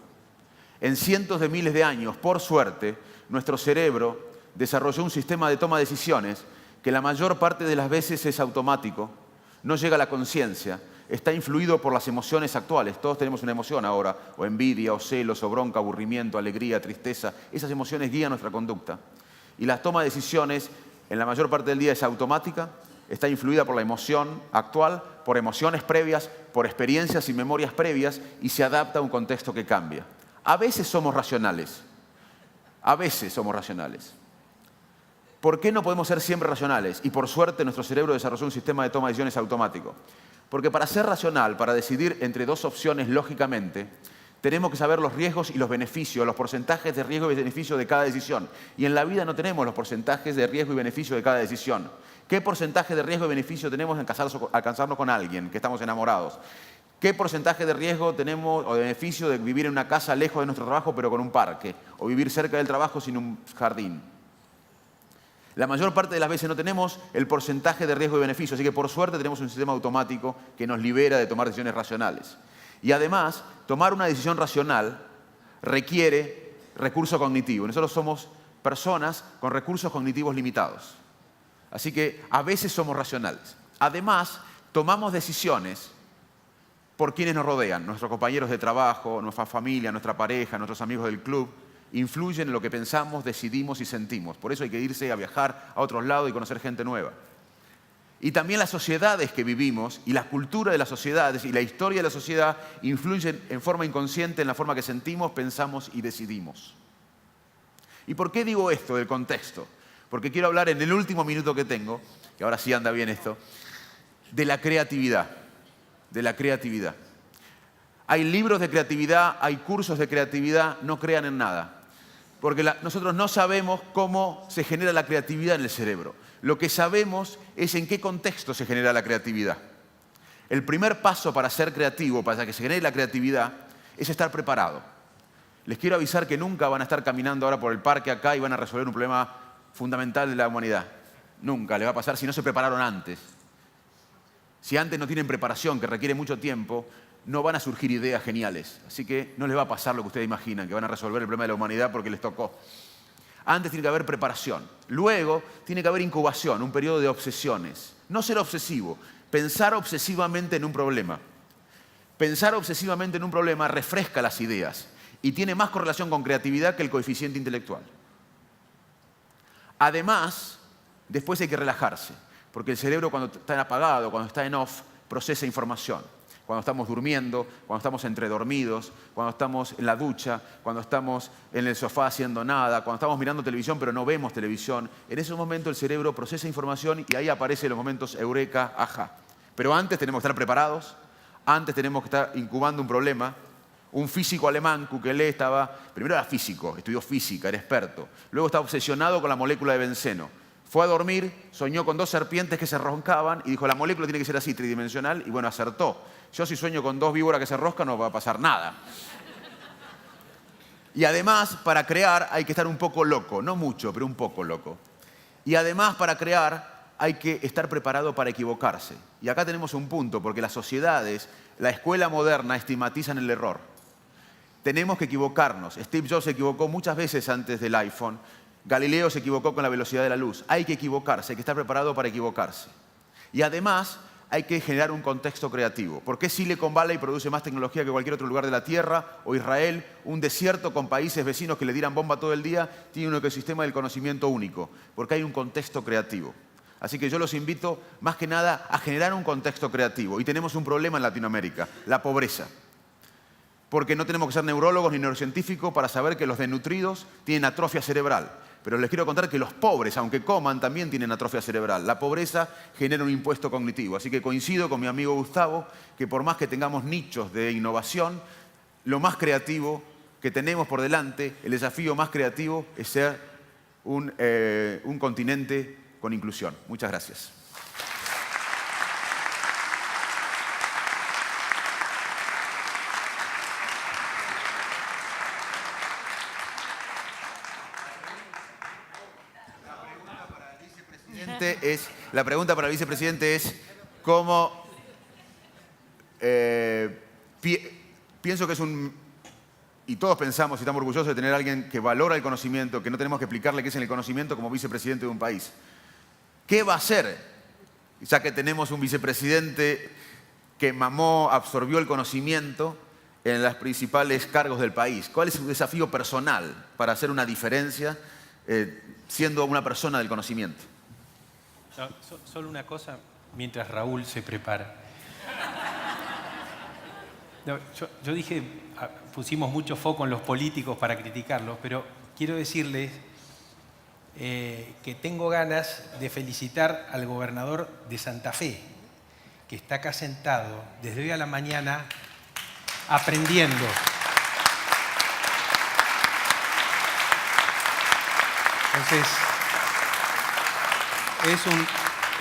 G: En cientos de miles de años, por suerte, nuestro cerebro desarrolló un sistema de toma de decisiones que la mayor parte de las veces es automático, no llega a la conciencia, está influido por las emociones actuales. Todos tenemos una emoción ahora, o envidia, o celos, o bronca, aburrimiento, alegría, tristeza. Esas emociones guían nuestra conducta. Y la toma de decisiones, en la mayor parte del día, es automática, está influida por la emoción actual, por emociones previas, por experiencias y memorias previas, y se adapta a un contexto que cambia. A veces somos racionales. A veces somos racionales. ¿Por qué no podemos ser siempre racionales? Y por suerte nuestro cerebro desarrolló un sistema de toma de decisiones automático. Porque para ser racional, para decidir entre 2 opciones lógicamente, tenemos que saber los riesgos y los beneficios, los porcentajes de riesgo y beneficio de cada decisión. Y en la vida no tenemos los porcentajes de riesgo y beneficio de cada decisión. ¿Qué porcentaje de riesgo y beneficio tenemos en alcanzarnos con alguien, que estamos enamorados? ¿Qué porcentaje de riesgo tenemos o de beneficio de vivir en una casa lejos de nuestro trabajo pero con un parque? O vivir cerca del trabajo sin un jardín. La mayor parte de las veces no tenemos el porcentaje de riesgo y beneficio, así que por suerte tenemos un sistema automático que nos libera de tomar decisiones racionales. Y además, tomar una decisión racional requiere recurso cognitivo. Nosotros somos personas con recursos cognitivos limitados. Así que a veces somos racionales. Además, tomamos decisiones por quienes nos rodean, nuestros compañeros de trabajo, nuestra familia, nuestra pareja, nuestros amigos del club. Influyen en lo que pensamos, decidimos y sentimos. Por eso hay que irse a viajar a otros lados y conocer gente nueva. Y también las sociedades que vivimos y la cultura de las sociedades y la historia de la sociedad influyen en forma inconsciente en la forma que sentimos, pensamos y decidimos. ¿Y por qué digo esto del contexto? Porque quiero hablar en el último minuto que tengo, que ahora sí anda bien esto, de la creatividad. De la creatividad. Hay libros de creatividad, hay cursos de creatividad, no crean en nada. Porque nosotros no sabemos cómo se genera la creatividad en el cerebro. Lo que sabemos es en qué contexto se genera la creatividad. El primer paso para ser creativo, para que se genere la creatividad, es estar preparado. Les quiero avisar que nunca van a estar caminando ahora por el parque acá y van a resolver un problema fundamental de la humanidad. Nunca les va a pasar si no se prepararon antes. Si antes no tienen preparación, que requiere mucho tiempo, no van a surgir ideas geniales. Así que no les va a pasar lo que ustedes imaginan, que van a resolver el problema de la humanidad porque les tocó. Antes tiene que haber preparación. Luego tiene que haber incubación, un periodo de obsesiones. No ser obsesivo, pensar obsesivamente en un problema. Pensar obsesivamente en un problema refresca las ideas y tiene más correlación con creatividad que el coeficiente intelectual. Además, después hay que relajarse, porque el cerebro cuando está apagado, cuando está en off, procesa información. Cuando estamos durmiendo, cuando estamos entredormidos, cuando estamos en la ducha, cuando estamos en el sofá haciendo nada, cuando estamos mirando televisión pero no vemos televisión, en ese momento el cerebro procesa información y ahí aparecen los momentos eureka, ajá. Pero antes tenemos que estar preparados, Antes tenemos que estar incubando un problema. Un físico alemán, Kukele, primero era físico, estudió física, era experto. Luego estaba obsesionado con la molécula de benceno. Fue a dormir, soñó con 2 serpientes que se roncaban y dijo, la molécula tiene que ser así, tridimensional, y bueno, acertó. Yo si sueño con 2 víboras que se roscan no va a pasar nada. Y además, para crear hay que estar un poco loco, no mucho, pero un poco loco. Y además, para crear hay que estar preparado para equivocarse. Y acá tenemos un punto, porque las sociedades, la escuela moderna estigmatizan el error. Tenemos que equivocarnos. Steve Jobs se equivocó muchas veces antes del iPhone. Galileo se equivocó con la velocidad de la luz. Hay que equivocarse, hay que estar preparado para equivocarse. Y además hay que generar un contexto creativo. ¿Por qué Silicon Valley produce más tecnología que cualquier otro lugar de la Tierra? O Israel, un desierto con países vecinos que le dieran bomba todo el día, tiene un ecosistema del conocimiento único. Porque hay un contexto creativo. Así que yo los invito, más que nada, a generar un contexto creativo. Y tenemos un problema en Latinoamérica, la pobreza. Porque no tenemos que ser neurólogos ni neurocientíficos para saber que los desnutridos tienen atrofia cerebral. Pero les quiero contar que los pobres, aunque coman, también tienen atrofia cerebral. La pobreza genera un impuesto cognitivo. Así que coincido con mi amigo Gustavo que por más que tengamos nichos de innovación, lo más creativo que tenemos por delante, el desafío más creativo es ser un continente con inclusión. Muchas gracias. La pregunta para el vicepresidente es cómo pienso que es y todos pensamos y estamos orgullosos de tener a alguien que valora el conocimiento, que no tenemos que explicarle qué es el conocimiento como vicepresidente de un país. ¿Qué va a hacer? Ya que tenemos un vicepresidente que absorbió el conocimiento en los principales cargos del país. ¿Cuál es su desafío personal para hacer una diferencia siendo una persona del conocimiento?
F: No, solo una cosa mientras Raúl se prepara. No, yo dije, pusimos mucho foco en los políticos para criticarlos, pero quiero decirles que tengo ganas de felicitar al gobernador de Santa Fe, que está acá sentado desde hoy a la mañana aprendiendo. Entonces,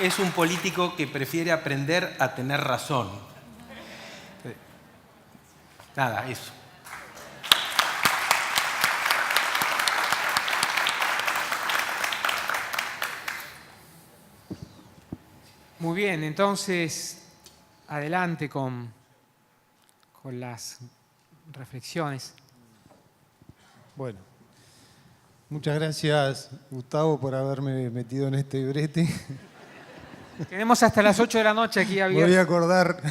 F: es un político que prefiere aprender a tener razón. Nada, eso.
A: Muy bien, entonces adelante con las reflexiones.
B: Bueno, muchas gracias, Gustavo, por haberme metido en este brete.
A: Tenemos hasta las 8 de la noche aquí
B: Me
A: abierto.
B: voy a acordar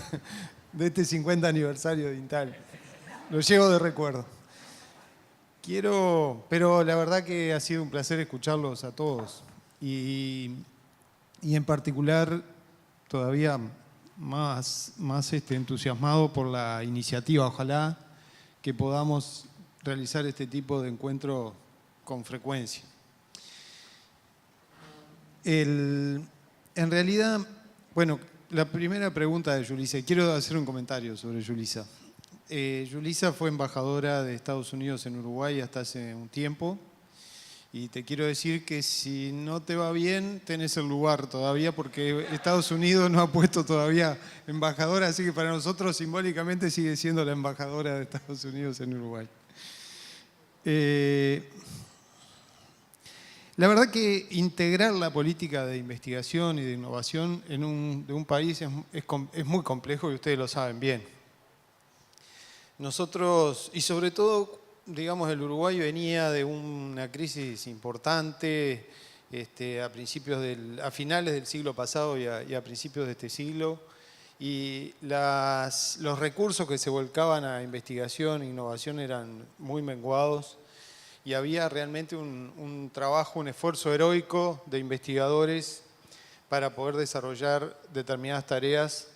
B: de este 50 aniversario de Intal. Lo llevo de recuerdo. Pero la verdad que ha sido un placer escucharlos a todos. Y en particular, todavía más entusiasmado por la iniciativa. Ojalá que podamos realizar este tipo de encuentro con frecuencia. En realidad, bueno, la primera pregunta de Yulisa, y quiero hacer un comentario sobre Yulisa. Yulisa fue embajadora de Estados Unidos en Uruguay hasta hace un tiempo, y te quiero decir que si no te va bien, tenés el lugar todavía, porque Estados Unidos no ha puesto todavía embajadora, así que para nosotros simbólicamente sigue siendo la embajadora de Estados Unidos en Uruguay. La verdad que integrar la política de investigación y de innovación de un país es muy complejo y ustedes lo saben bien. Nosotros, y sobre todo, digamos, el Uruguay venía de una crisis importante a finales del siglo pasado y a principios de este siglo, y los recursos que se volcaban a investigación e innovación eran muy menguados. Y había realmente un trabajo, un esfuerzo heroico de investigadores para poder desarrollar determinadas tareas,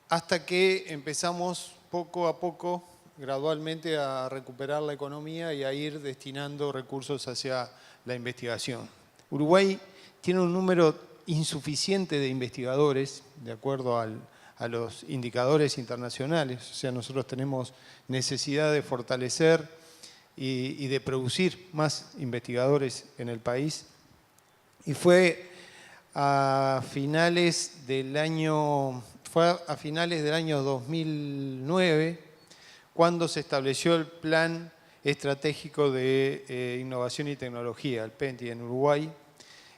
B: hasta que empezamos poco a poco, gradualmente, a recuperar la economía y a ir destinando recursos hacia la investigación. Uruguay tiene un número insuficiente de investigadores, de acuerdo al a los indicadores internacionales. O sea, nosotros tenemos necesidad de fortalecer y de producir más investigadores en el país. Y fue a finales del año 2009 cuando se estableció el Plan Estratégico de Innovación y Tecnología, el PENTI, en Uruguay.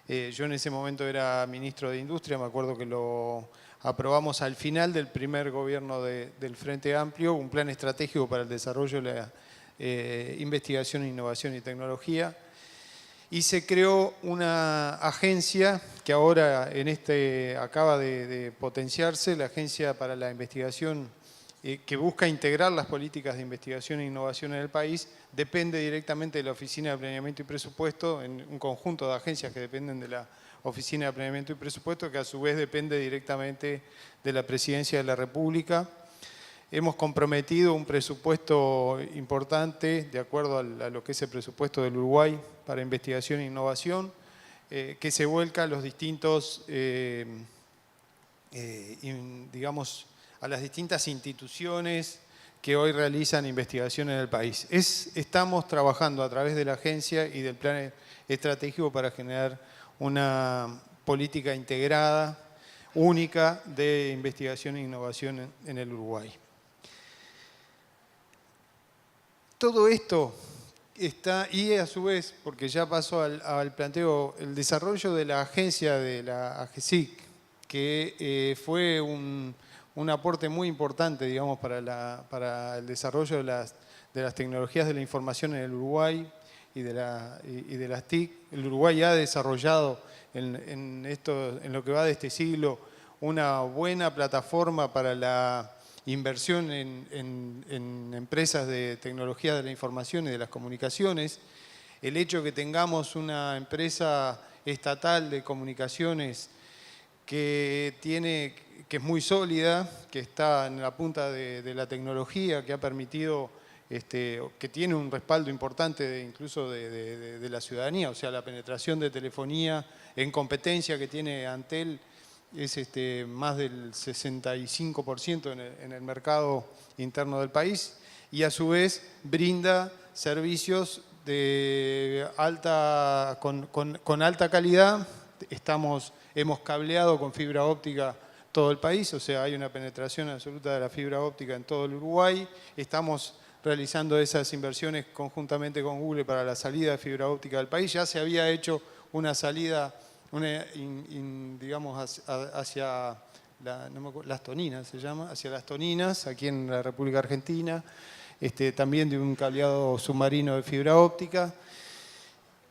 B: Yo en ese momento era ministro de Industria, me acuerdo que lo aprobamos al final del primer gobierno del Frente Amplio, un plan estratégico para el desarrollo de la investigación, innovación y tecnología. Y se creó una agencia que ahora acaba de potenciarse, la Agencia para la Investigación, que busca integrar las políticas de investigación e innovación en el país. Depende directamente de la Oficina de Planeamiento y Presupuesto, en un conjunto de agencias que dependen de la Oficina de Planeamiento y Presupuesto, que a su vez depende directamente de la Presidencia de la República. Hemos comprometido un presupuesto importante, de acuerdo a lo que es el presupuesto del Uruguay para investigación e innovación, que se vuelca a los distintos, digamos, a las distintas instituciones que hoy realizan investigación en el país. Estamos trabajando a través de la agencia y del plan estratégico para generar una política integrada, única, de investigación e innovación en el Uruguay. Todo esto está, y a su vez, porque ya pasó al planteo, el desarrollo de la agencia de la AGESIC, que fue un aporte muy importante, digamos, para el desarrollo de las tecnologías de la información en el Uruguay y de las TIC. El Uruguay ha desarrollado en lo que va de este siglo una buena plataforma para la inversión en empresas de tecnología de la información y de las comunicaciones. El hecho de que tengamos una empresa estatal de comunicaciones que es muy sólida, que está en la punta de la tecnología, que ha permitido, que tiene un respaldo importante incluso de la ciudadanía, o sea, la penetración de telefonía en competencia que tiene Antel es más del 65% en el mercado interno del país, y a su vez brinda servicios con alta calidad. Hemos cableado con fibra óptica todo el país, o sea, hay una penetración absoluta de la fibra óptica en todo el Uruguay. Estamos realizando esas inversiones conjuntamente con Google para la salida de fibra óptica del país. Ya se había hecho una salida, digamos, hacia Las Toninas, se llama, hacia Las Toninas, aquí en la República Argentina, también de un cableado submarino de fibra óptica.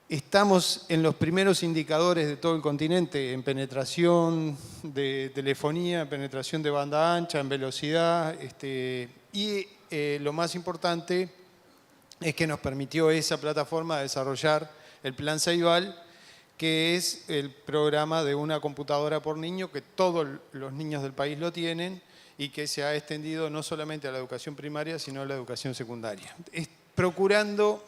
B: Estamos en los primeros indicadores de todo el continente en penetración de telefonía, en penetración de banda ancha, en velocidad, y lo más importante es que nos permitió esa plataforma desarrollar el Plan Ceibal, que es el programa de una computadora por niño, que todos los niños del país lo tienen y que se ha extendido no solamente a la educación primaria, sino a la educación secundaria. Procurando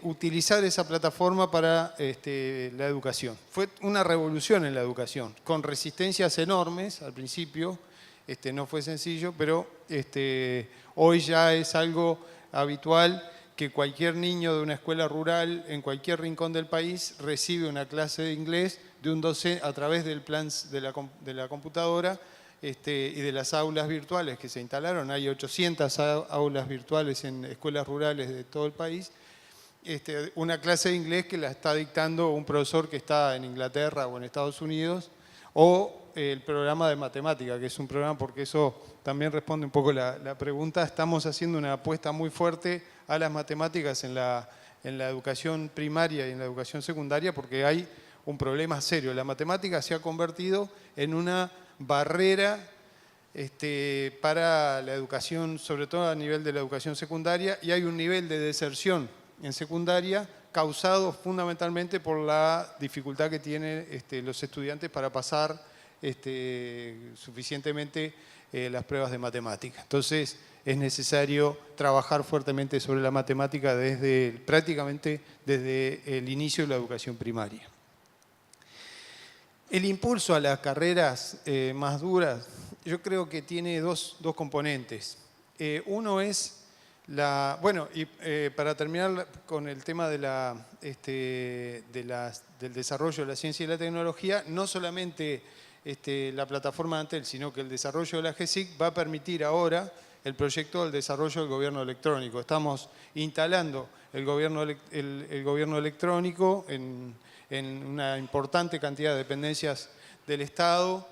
B: utilizar esa plataforma para la educación. Fue una revolución en la educación, con resistencias enormes al principio, no fue sencillo, pero hoy ya es algo habitual que cualquier niño de una escuela rural en cualquier rincón del país recibe una clase de inglés de un docente a través del plan de la computadora y de las aulas virtuales que se instalaron. Hay 800 aulas virtuales en escuelas rurales de todo el país. Una clase de inglés que la está dictando un profesor que está en Inglaterra o en Estados Unidos, o el programa de matemática, que es un programa, porque eso también responde un poco la pregunta. Estamos haciendo una apuesta muy fuerte a las matemáticas en la educación primaria y en la educación secundaria, porque hay un problema serio. La matemática se ha convertido en una barrera para la educación, sobre todo a nivel de la educación secundaria, y hay un nivel de deserción en secundaria causado fundamentalmente por la dificultad que tienen los estudiantes para pasar suficientemente las pruebas de matemática. Entonces es necesario trabajar fuertemente sobre la matemática prácticamente desde el inicio de la educación primaria. El impulso a las carreras más duras, yo creo que tiene dos componentes. Uno es para terminar con el tema de del desarrollo de la ciencia y la tecnología, no solamente la plataforma de Antel, sino que el desarrollo de la GESIC va a permitir ahora el proyecto del desarrollo del gobierno electrónico. Estamos instalando el gobierno electrónico en una importante cantidad de dependencias del Estado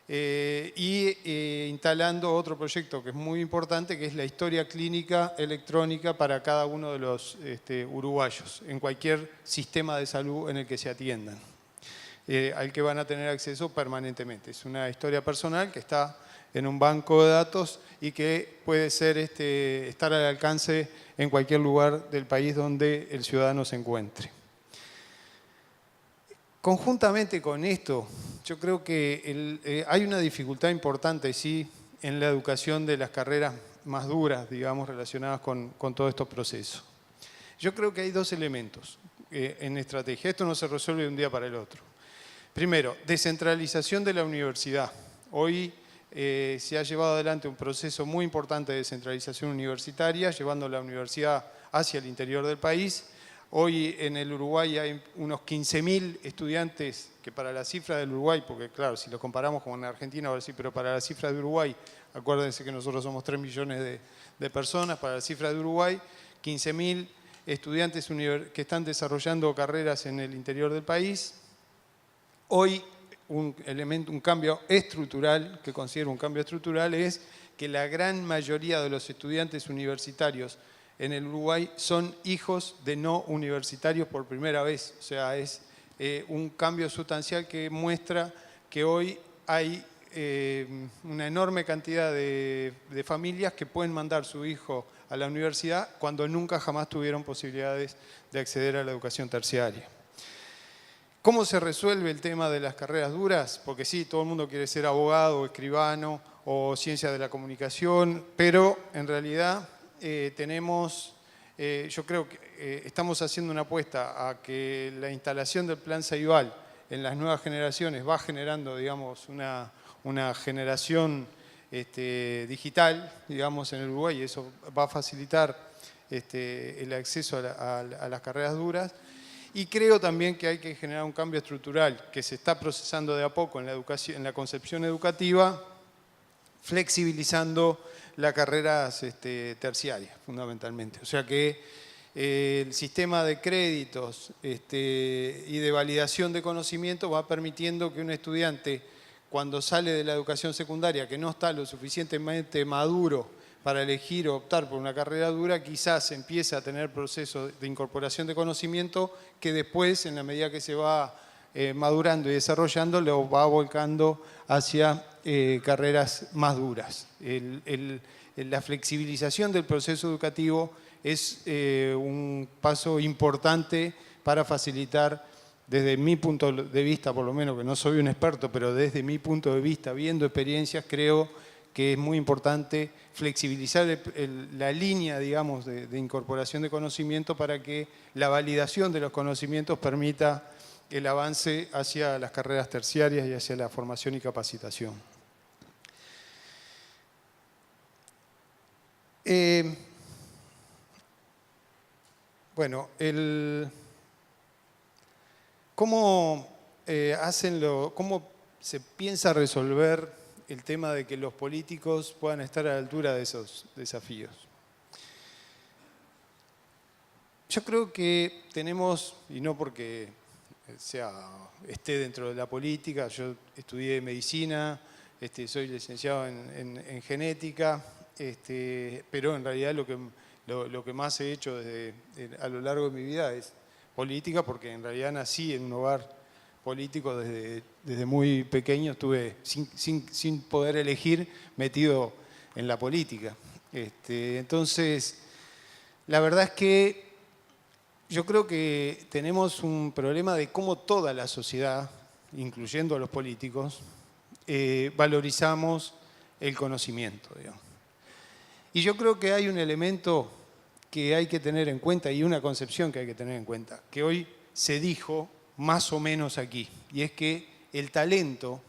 B: instalando otro proyecto que es muy importante, que es la historia clínica electrónica para cada uno de los uruguayos, en cualquier sistema de salud en el que se atiendan, al que van a tener acceso permanentemente. Es una historia personal que está en un banco de datos y que puede ser, estar al alcance en cualquier lugar del país donde el ciudadano se encuentre. Conjuntamente con esto, yo creo que hay una dificultad importante, sí, en la educación de las carreras más duras, digamos, relacionadas con todos estos procesos. Yo creo que hay dos elementos en estrategia. Esto no se resuelve de un día para el otro. Primero, descentralización de la universidad. Hoy se ha llevado adelante un proceso muy importante de descentralización universitaria, llevando la universidad hacia el interior del país. Hoy en el Uruguay hay unos 15.000 estudiantes, que para la cifra del Uruguay, porque claro, si lo comparamos con Argentina, ahora sí, pero para la cifra de Uruguay, acuérdense que nosotros somos 3 millones de personas, para la cifra de Uruguay, 15.000 estudiantes que están desarrollando carreras en el interior del país. Hoy un cambio estructural, que considero un cambio estructural, es que la gran mayoría de los estudiantes universitarios en el Uruguay son hijos de no universitarios por primera vez. O sea, es un cambio sustancial que muestra que hoy hay una enorme cantidad de familias que pueden mandar su hijo a la universidad cuando nunca jamás tuvieron posibilidades de acceder a la educación terciaria. ¿Cómo se resuelve el tema de las carreras duras? Porque sí, todo el mundo quiere ser abogado, o escribano o ciencia de la comunicación, pero en realidad yo creo que estamos haciendo una apuesta a que la instalación del Plan Ceibal en las nuevas generaciones va generando, digamos, una generación digital, digamos, en el Uruguay, y eso va a facilitar el acceso a las carreras duras. Y creo también que hay que generar un cambio estructural que se está procesando de a poco en la concepción educativa, flexibilizando las carreras terciarias, fundamentalmente. O sea que el sistema de créditos y de validación de conocimiento va permitiendo que un estudiante, cuando sale de la educación secundaria, que no está lo suficientemente maduro para elegir o optar por una carrera dura, quizás empiece a tener procesos de incorporación de conocimiento que después, en la medida que se va madurando y desarrollando, lo va volcando hacia carreras más duras. La flexibilización del proceso educativo es un paso importante para facilitar, desde mi punto de vista, por lo menos, que no soy un experto, pero desde mi punto de vista, viendo experiencias, creo que es muy importante flexibilizar la línea, digamos, de incorporación de conocimiento para que la validación de los conocimientos permita el avance hacia las carreras terciarias y hacia la formación y capacitación. Bueno, ¿cómo se piensa resolver el tema de que los políticos puedan estar a la altura de esos desafíos? Yo creo que tenemos, y no porque esté dentro de la política, yo estudié medicina, soy licenciado en genética, pero en realidad lo que más he hecho a lo largo de mi vida es política, porque en realidad nací en un hogar político desde muy pequeño, estuve sin poder elegir metido en la política. Entonces, la verdad es que yo creo que tenemos un problema de cómo toda la sociedad, incluyendo a los políticos, valorizamos el conocimiento, digamos. Y yo creo que hay un elemento que hay que tener en cuenta y una concepción que hay que tener en cuenta, que hoy se dijo más o menos aquí, y es que el talento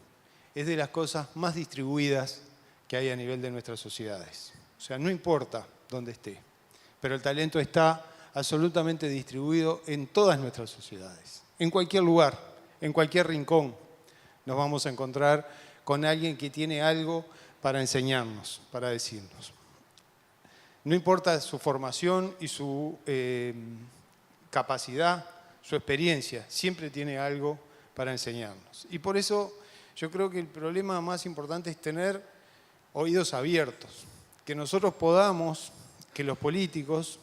B: es de las cosas más distribuidas que hay a nivel de nuestras sociedades. O sea, no importa dónde esté, pero el talento está absolutamente distribuido en todas nuestras sociedades. En cualquier lugar, en cualquier rincón, nos vamos a encontrar con alguien que tiene algo para enseñarnos, para decirnos. No importa su formación y su capacidad, su experiencia, siempre tiene algo para enseñarnos. Y por eso yo creo que el problema más importante es tener oídos abiertos, que nosotros podamos, que los políticos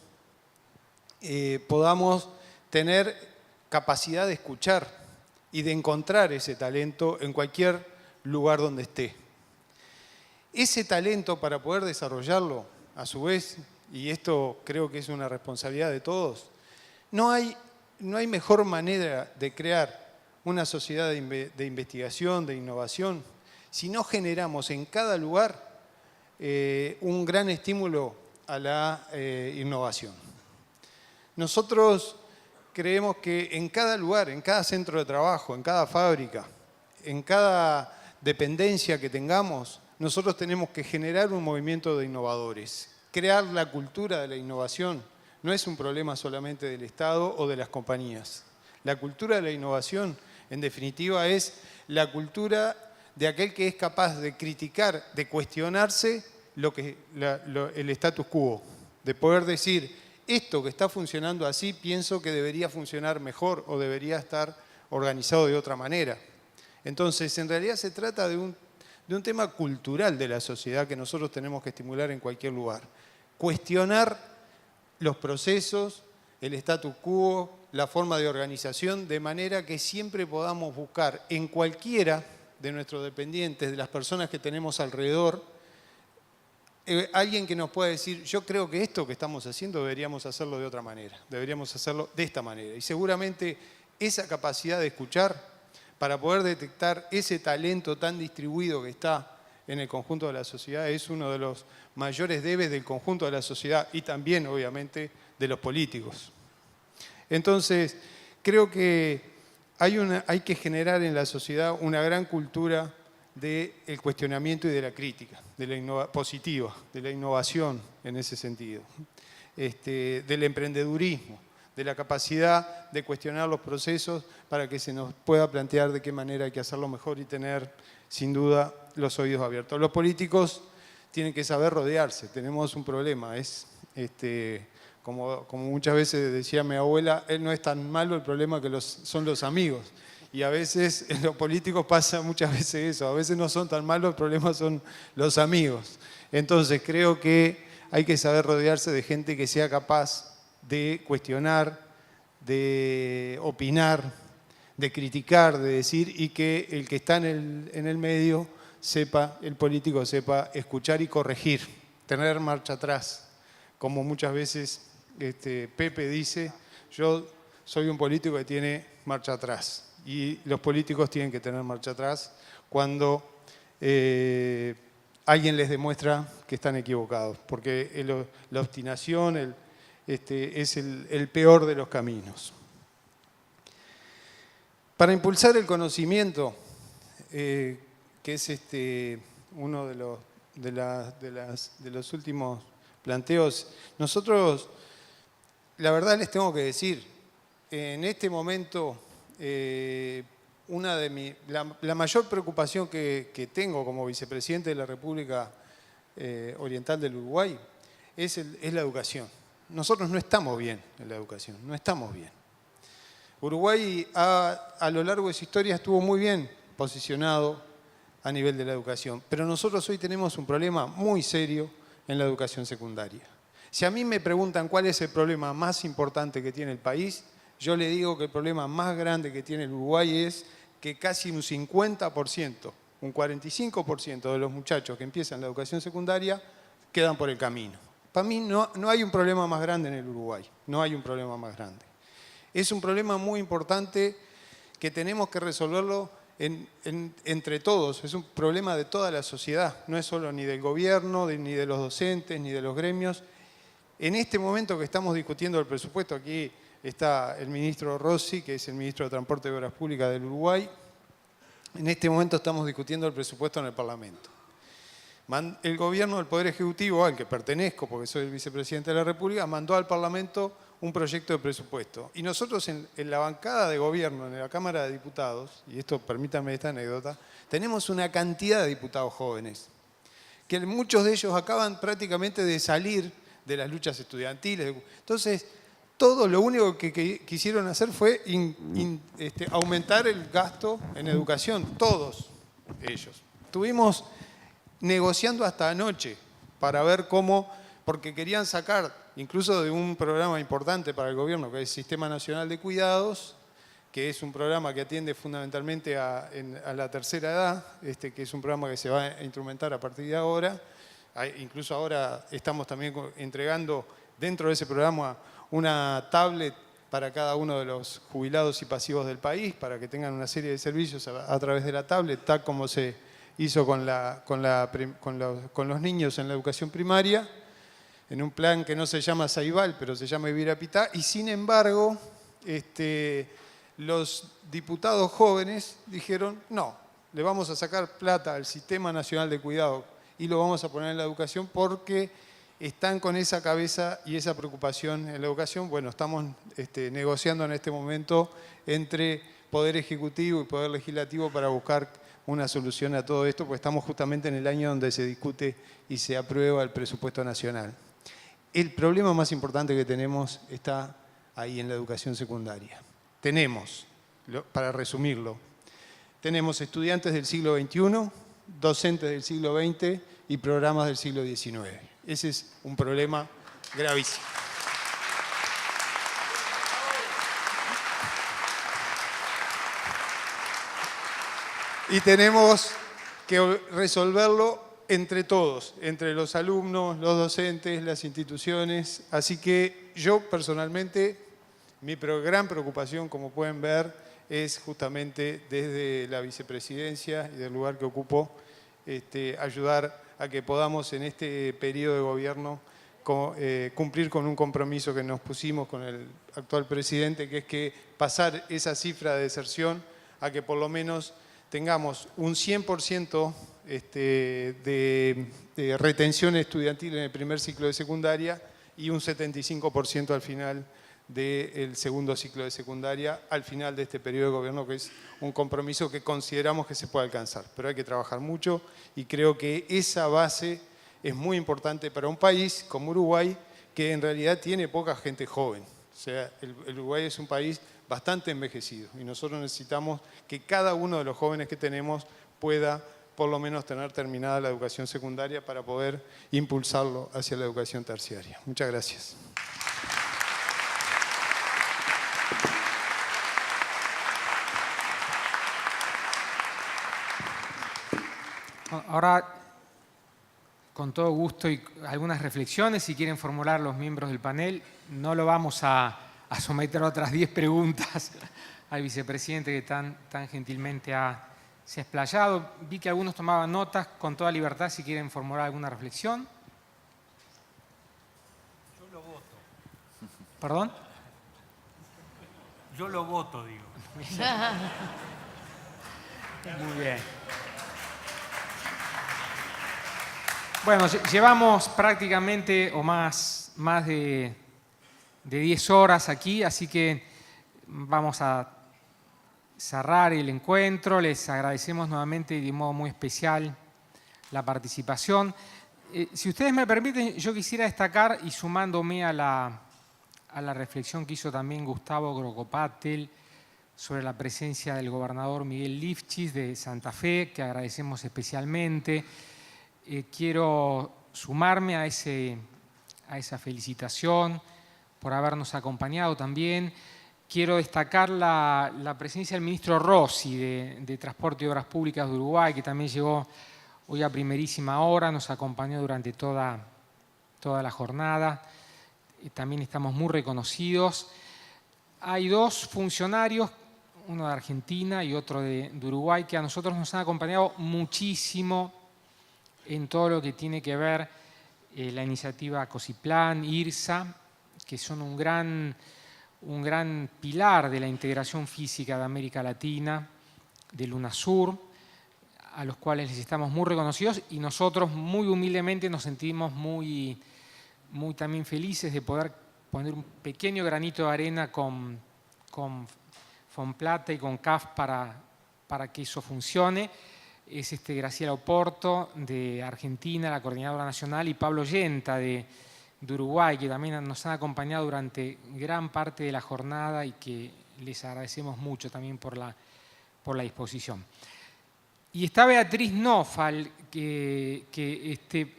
B: podamos tener capacidad de escuchar y de encontrar ese talento en cualquier lugar donde esté. Ese talento, para poder desarrollarlo, a su vez, y esto creo que es una responsabilidad de todos, no hay mejor manera de crear una sociedad de investigación, de innovación, si no generamos en cada lugar un gran estímulo a la innovación. Nosotros creemos que en cada lugar, en cada centro de trabajo, en cada fábrica, en cada dependencia que tengamos, nosotros tenemos que generar un movimiento de innovadores. Crear la cultura de la innovación no es un problema solamente del Estado o de las compañías. La cultura de la innovación, en definitiva, es la cultura de aquel que es capaz de criticar, de cuestionarse el status quo, de poder decir, esto que está funcionando así, pienso que debería funcionar mejor o debería estar organizado de otra manera. Entonces, en realidad se trata de un tema cultural de la sociedad que nosotros tenemos que estimular en cualquier lugar. Cuestionar los procesos, el status quo, la forma de organización, de manera que siempre podamos buscar en cualquiera de nuestros dependientes, de las personas que tenemos alrededor, alguien que nos pueda decir, yo creo que esto que estamos haciendo deberíamos hacerlo de otra manera, deberíamos hacerlo de esta manera. Y seguramente esa capacidad de escuchar para poder detectar ese talento tan distribuido que está en el conjunto de la sociedad es uno de los mayores debes del conjunto de la sociedad y también, obviamente, de los políticos. Entonces, creo que hay que generar en la sociedad una gran cultura del cuestionamiento y de la crítica, de la positiva, de la innovación en ese sentido, del emprendedurismo, de la capacidad de cuestionar los procesos para que se nos pueda plantear de qué manera hay que hacerlo mejor y tener, sin duda, los oídos abiertos. Los políticos tienen que saber rodearse, tenemos un problema, como muchas veces decía mi abuela, él no es tan malo, el problema que son los amigos. Y a veces en los políticos pasa muchas veces eso, a veces no son tan malos, el problema son los amigos. Entonces creo que hay que saber rodearse de gente que sea capaz de cuestionar, de opinar, de criticar, de decir, y que el que está en el medio sepa, el político sepa escuchar y corregir, tener marcha atrás. Como muchas veces Pepe dice, yo soy un político que tiene marcha atrás. Y los políticos tienen que tener marcha atrás cuando alguien les demuestra que están equivocados, porque la obstinación es el peor de los caminos. Para impulsar el conocimiento, que es uno de los últimos planteos, nosotros, la verdad les tengo que decir, en este momento, la mayor preocupación que tengo como vicepresidente de la República Oriental del Uruguay es la educación. Nosotros no estamos bien en la educación, no estamos bien. Uruguay a lo largo de su historia estuvo muy bien posicionado a nivel de la educación, pero nosotros hoy tenemos un problema muy serio en la educación secundaria. Si a mí me preguntan cuál es el problema más importante que tiene el país, yo le digo que el problema más grande que tiene el Uruguay es que casi un 50%, un 45% de los muchachos que empiezan la educación secundaria quedan por el camino. Para mí no hay un problema más grande en el Uruguay, no hay un problema más grande. Es un problema muy importante que tenemos que resolverlo entre todos, es un problema de toda la sociedad, no es solo ni del gobierno, ni de los docentes, ni de los gremios. En este momento que estamos discutiendo el presupuesto, aquí está el ministro Rossi, que es el ministro de Transporte y Obras Públicas del Uruguay, En este momento estamos discutiendo el presupuesto en el Parlamento. El gobierno del Poder Ejecutivo, al que pertenezco porque soy el vicepresidente de la República, mandó al Parlamento un proyecto de presupuesto. Y nosotros en la bancada de gobierno, en la Cámara de Diputados, y esto permítanme esta anécdota, tenemos una cantidad de diputados jóvenes, que muchos de ellos acaban prácticamente de salir de las luchas estudiantiles. Entonces, todo lo único que quisieron hacer fue aumentar el gasto en educación, todos ellos. Estuvimos negociando hasta anoche para ver cómo, porque querían sacar, incluso de un programa importante para el gobierno, que es el Sistema Nacional de Cuidados, que es un programa que atiende fundamentalmente a la tercera edad, que es un programa que se va a instrumentar a partir de ahora. Incluso ahora estamos también entregando dentro de ese programa una tablet para cada uno de los jubilados y pasivos del país, para que tengan una serie de servicios a través de la tablet, tal como se hizo con los niños en la educación primaria, en un plan que no se llama Saibal, pero se llama Ibirapitá, y sin embargo, los diputados jóvenes dijeron, no, le vamos a sacar plata al Sistema Nacional de Cuidado y lo vamos a poner en la educación porque están con esa cabeza y esa preocupación en la educación. Bueno, estamos negociando en este momento entre Poder Ejecutivo y Poder Legislativo para buscar una solución a todo esto, porque estamos justamente en el año donde se discute y se aprueba el presupuesto nacional. El problema más importante que tenemos está ahí en la educación secundaria. Tenemos, para resumirlo, tenemos estudiantes del siglo XXI, docentes del siglo XX y programas del siglo XIX. Ese es un problema gravísimo. Y tenemos que resolverlo entre todos, entre los alumnos, los docentes, las instituciones. Así que yo personalmente, mi gran preocupación, como pueden ver, es justamente desde la vicepresidencia y del lugar que ocupo, ayudar a que podamos en este periodo de gobierno cumplir con un compromiso que nos pusimos con el actual presidente, que es que pasar esa cifra de deserción a que por lo menos tengamos un 100% de retención estudiantil en el primer ciclo de secundaria y un 75% al final del segundo ciclo de secundaria, al final de este periodo de gobierno, que es un compromiso que consideramos que se puede alcanzar. Pero hay que trabajar mucho y creo que esa base es muy importante para un país como Uruguay, que en realidad tiene poca gente joven. O sea, el Uruguay es un país bastante envejecido y nosotros necesitamos que cada uno de los jóvenes que tenemos pueda por lo menos tener terminada la educación secundaria para poder impulsarlo hacia la educación terciaria. Muchas gracias.
A: Ahora, con todo gusto y algunas reflexiones, si quieren formular los miembros del panel, no lo vamos a someter a otras 10 preguntas al vicepresidente que tan gentilmente se ha explayado. Vi que algunos tomaban notas con toda libertad si quieren formular alguna reflexión.
H: Yo lo voto.
A: ¿Perdón?
H: Yo lo voto, digo.
A: Muy bien. Bueno, llevamos prácticamente o más de 10 horas aquí, así que vamos a cerrar el encuentro. Les agradecemos nuevamente y de modo muy especial la participación. Si ustedes me permiten, yo quisiera destacar, y sumándome a la reflexión que hizo también Gustavo Grocopatel sobre la presencia del gobernador Miguel Lifchis de Santa Fe, que agradecemos especialmente. Quiero sumarme a esa felicitación por habernos acompañado también. Quiero destacar la presencia del ministro Rossi de Transporte y Obras Públicas de Uruguay, que también llegó hoy a primerísima hora, nos acompañó durante toda la jornada. También estamos muy reconocidos. Hay 2 funcionarios, uno de Argentina y otro de Uruguay, que a nosotros nos han acompañado muchísimo en todo lo que tiene que ver la iniciativa COSIPLAN, IRSA, que son un gran pilar de la integración física de América Latina. del UNASUR, a los cuales les estamos muy reconocidos, y nosotros muy humildemente nos sentimos muy también felices de poder poner un pequeño granito de arena con Fonplata y con CAF para que eso funcione. Es Graciela Oporto de Argentina, la coordinadora nacional, y Pablo Yenta de Uruguay, que también nos han acompañado durante gran parte de la jornada y que les agradecemos mucho también por la disposición. Y está Beatriz Nofal, que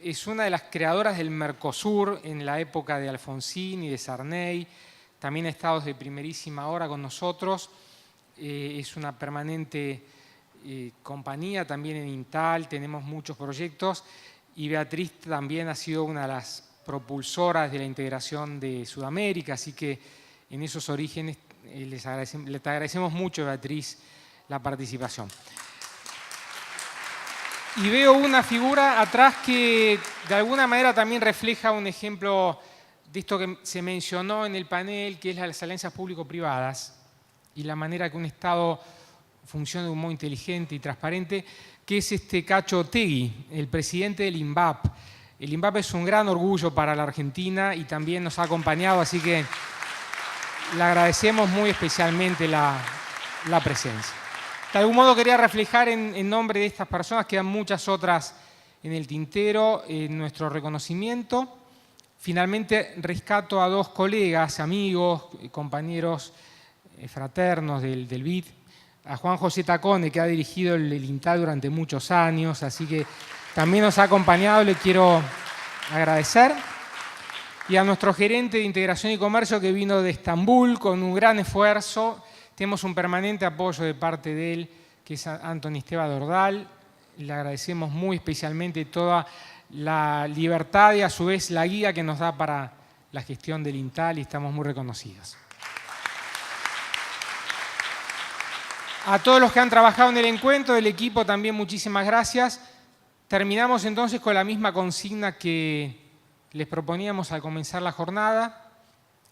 A: es una de las creadoras del Mercosur en la época de Alfonsín y de Sarney. También ha estado desde primerísima hora con nosotros. Es una permanente compañía también en INTAL, tenemos muchos proyectos. Y Beatriz también ha sido una de las propulsoras de la integración de Sudamérica, así que en esos orígenes les agradecemos mucho, Beatriz, la participación. Y veo una figura atrás que de alguna manera también refleja un ejemplo de esto que se mencionó en el panel, que es las alianzas público-privadas y la manera que un Estado funciona de un modo inteligente y transparente, que es Cacho Otegi, el presidente del INVAP. El INVAP es un gran orgullo para la Argentina y también nos ha acompañado, así que le agradecemos muy especialmente la presencia. De algún modo quería reflejar en nombre de estas personas, quedan muchas otras en el tintero, nuestro reconocimiento. Finalmente rescato a dos colegas, amigos, compañeros fraternos del BID, a Juan José Tacone, que ha dirigido el INTAL durante muchos años, así que también nos ha acompañado, le quiero agradecer. Y a nuestro gerente de Integración y Comercio, que vino de Estambul con un gran esfuerzo. Tenemos un permanente apoyo de parte de él, que es Antoni Esteban Dordal. Le agradecemos muy especialmente toda la libertad y a su vez la guía que nos da para la gestión del INTAL y estamos muy reconocidos. A todos los que han trabajado en el encuentro, del equipo también muchísimas gracias. Terminamos entonces con la misma consigna que les proponíamos al comenzar la jornada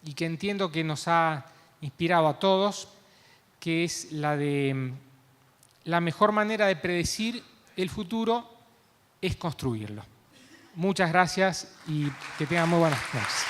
A: y que entiendo que nos ha inspirado a todos, que es la de la mejor manera de predecir el futuro es construirlo. Muchas gracias y que tengan muy buenas noches.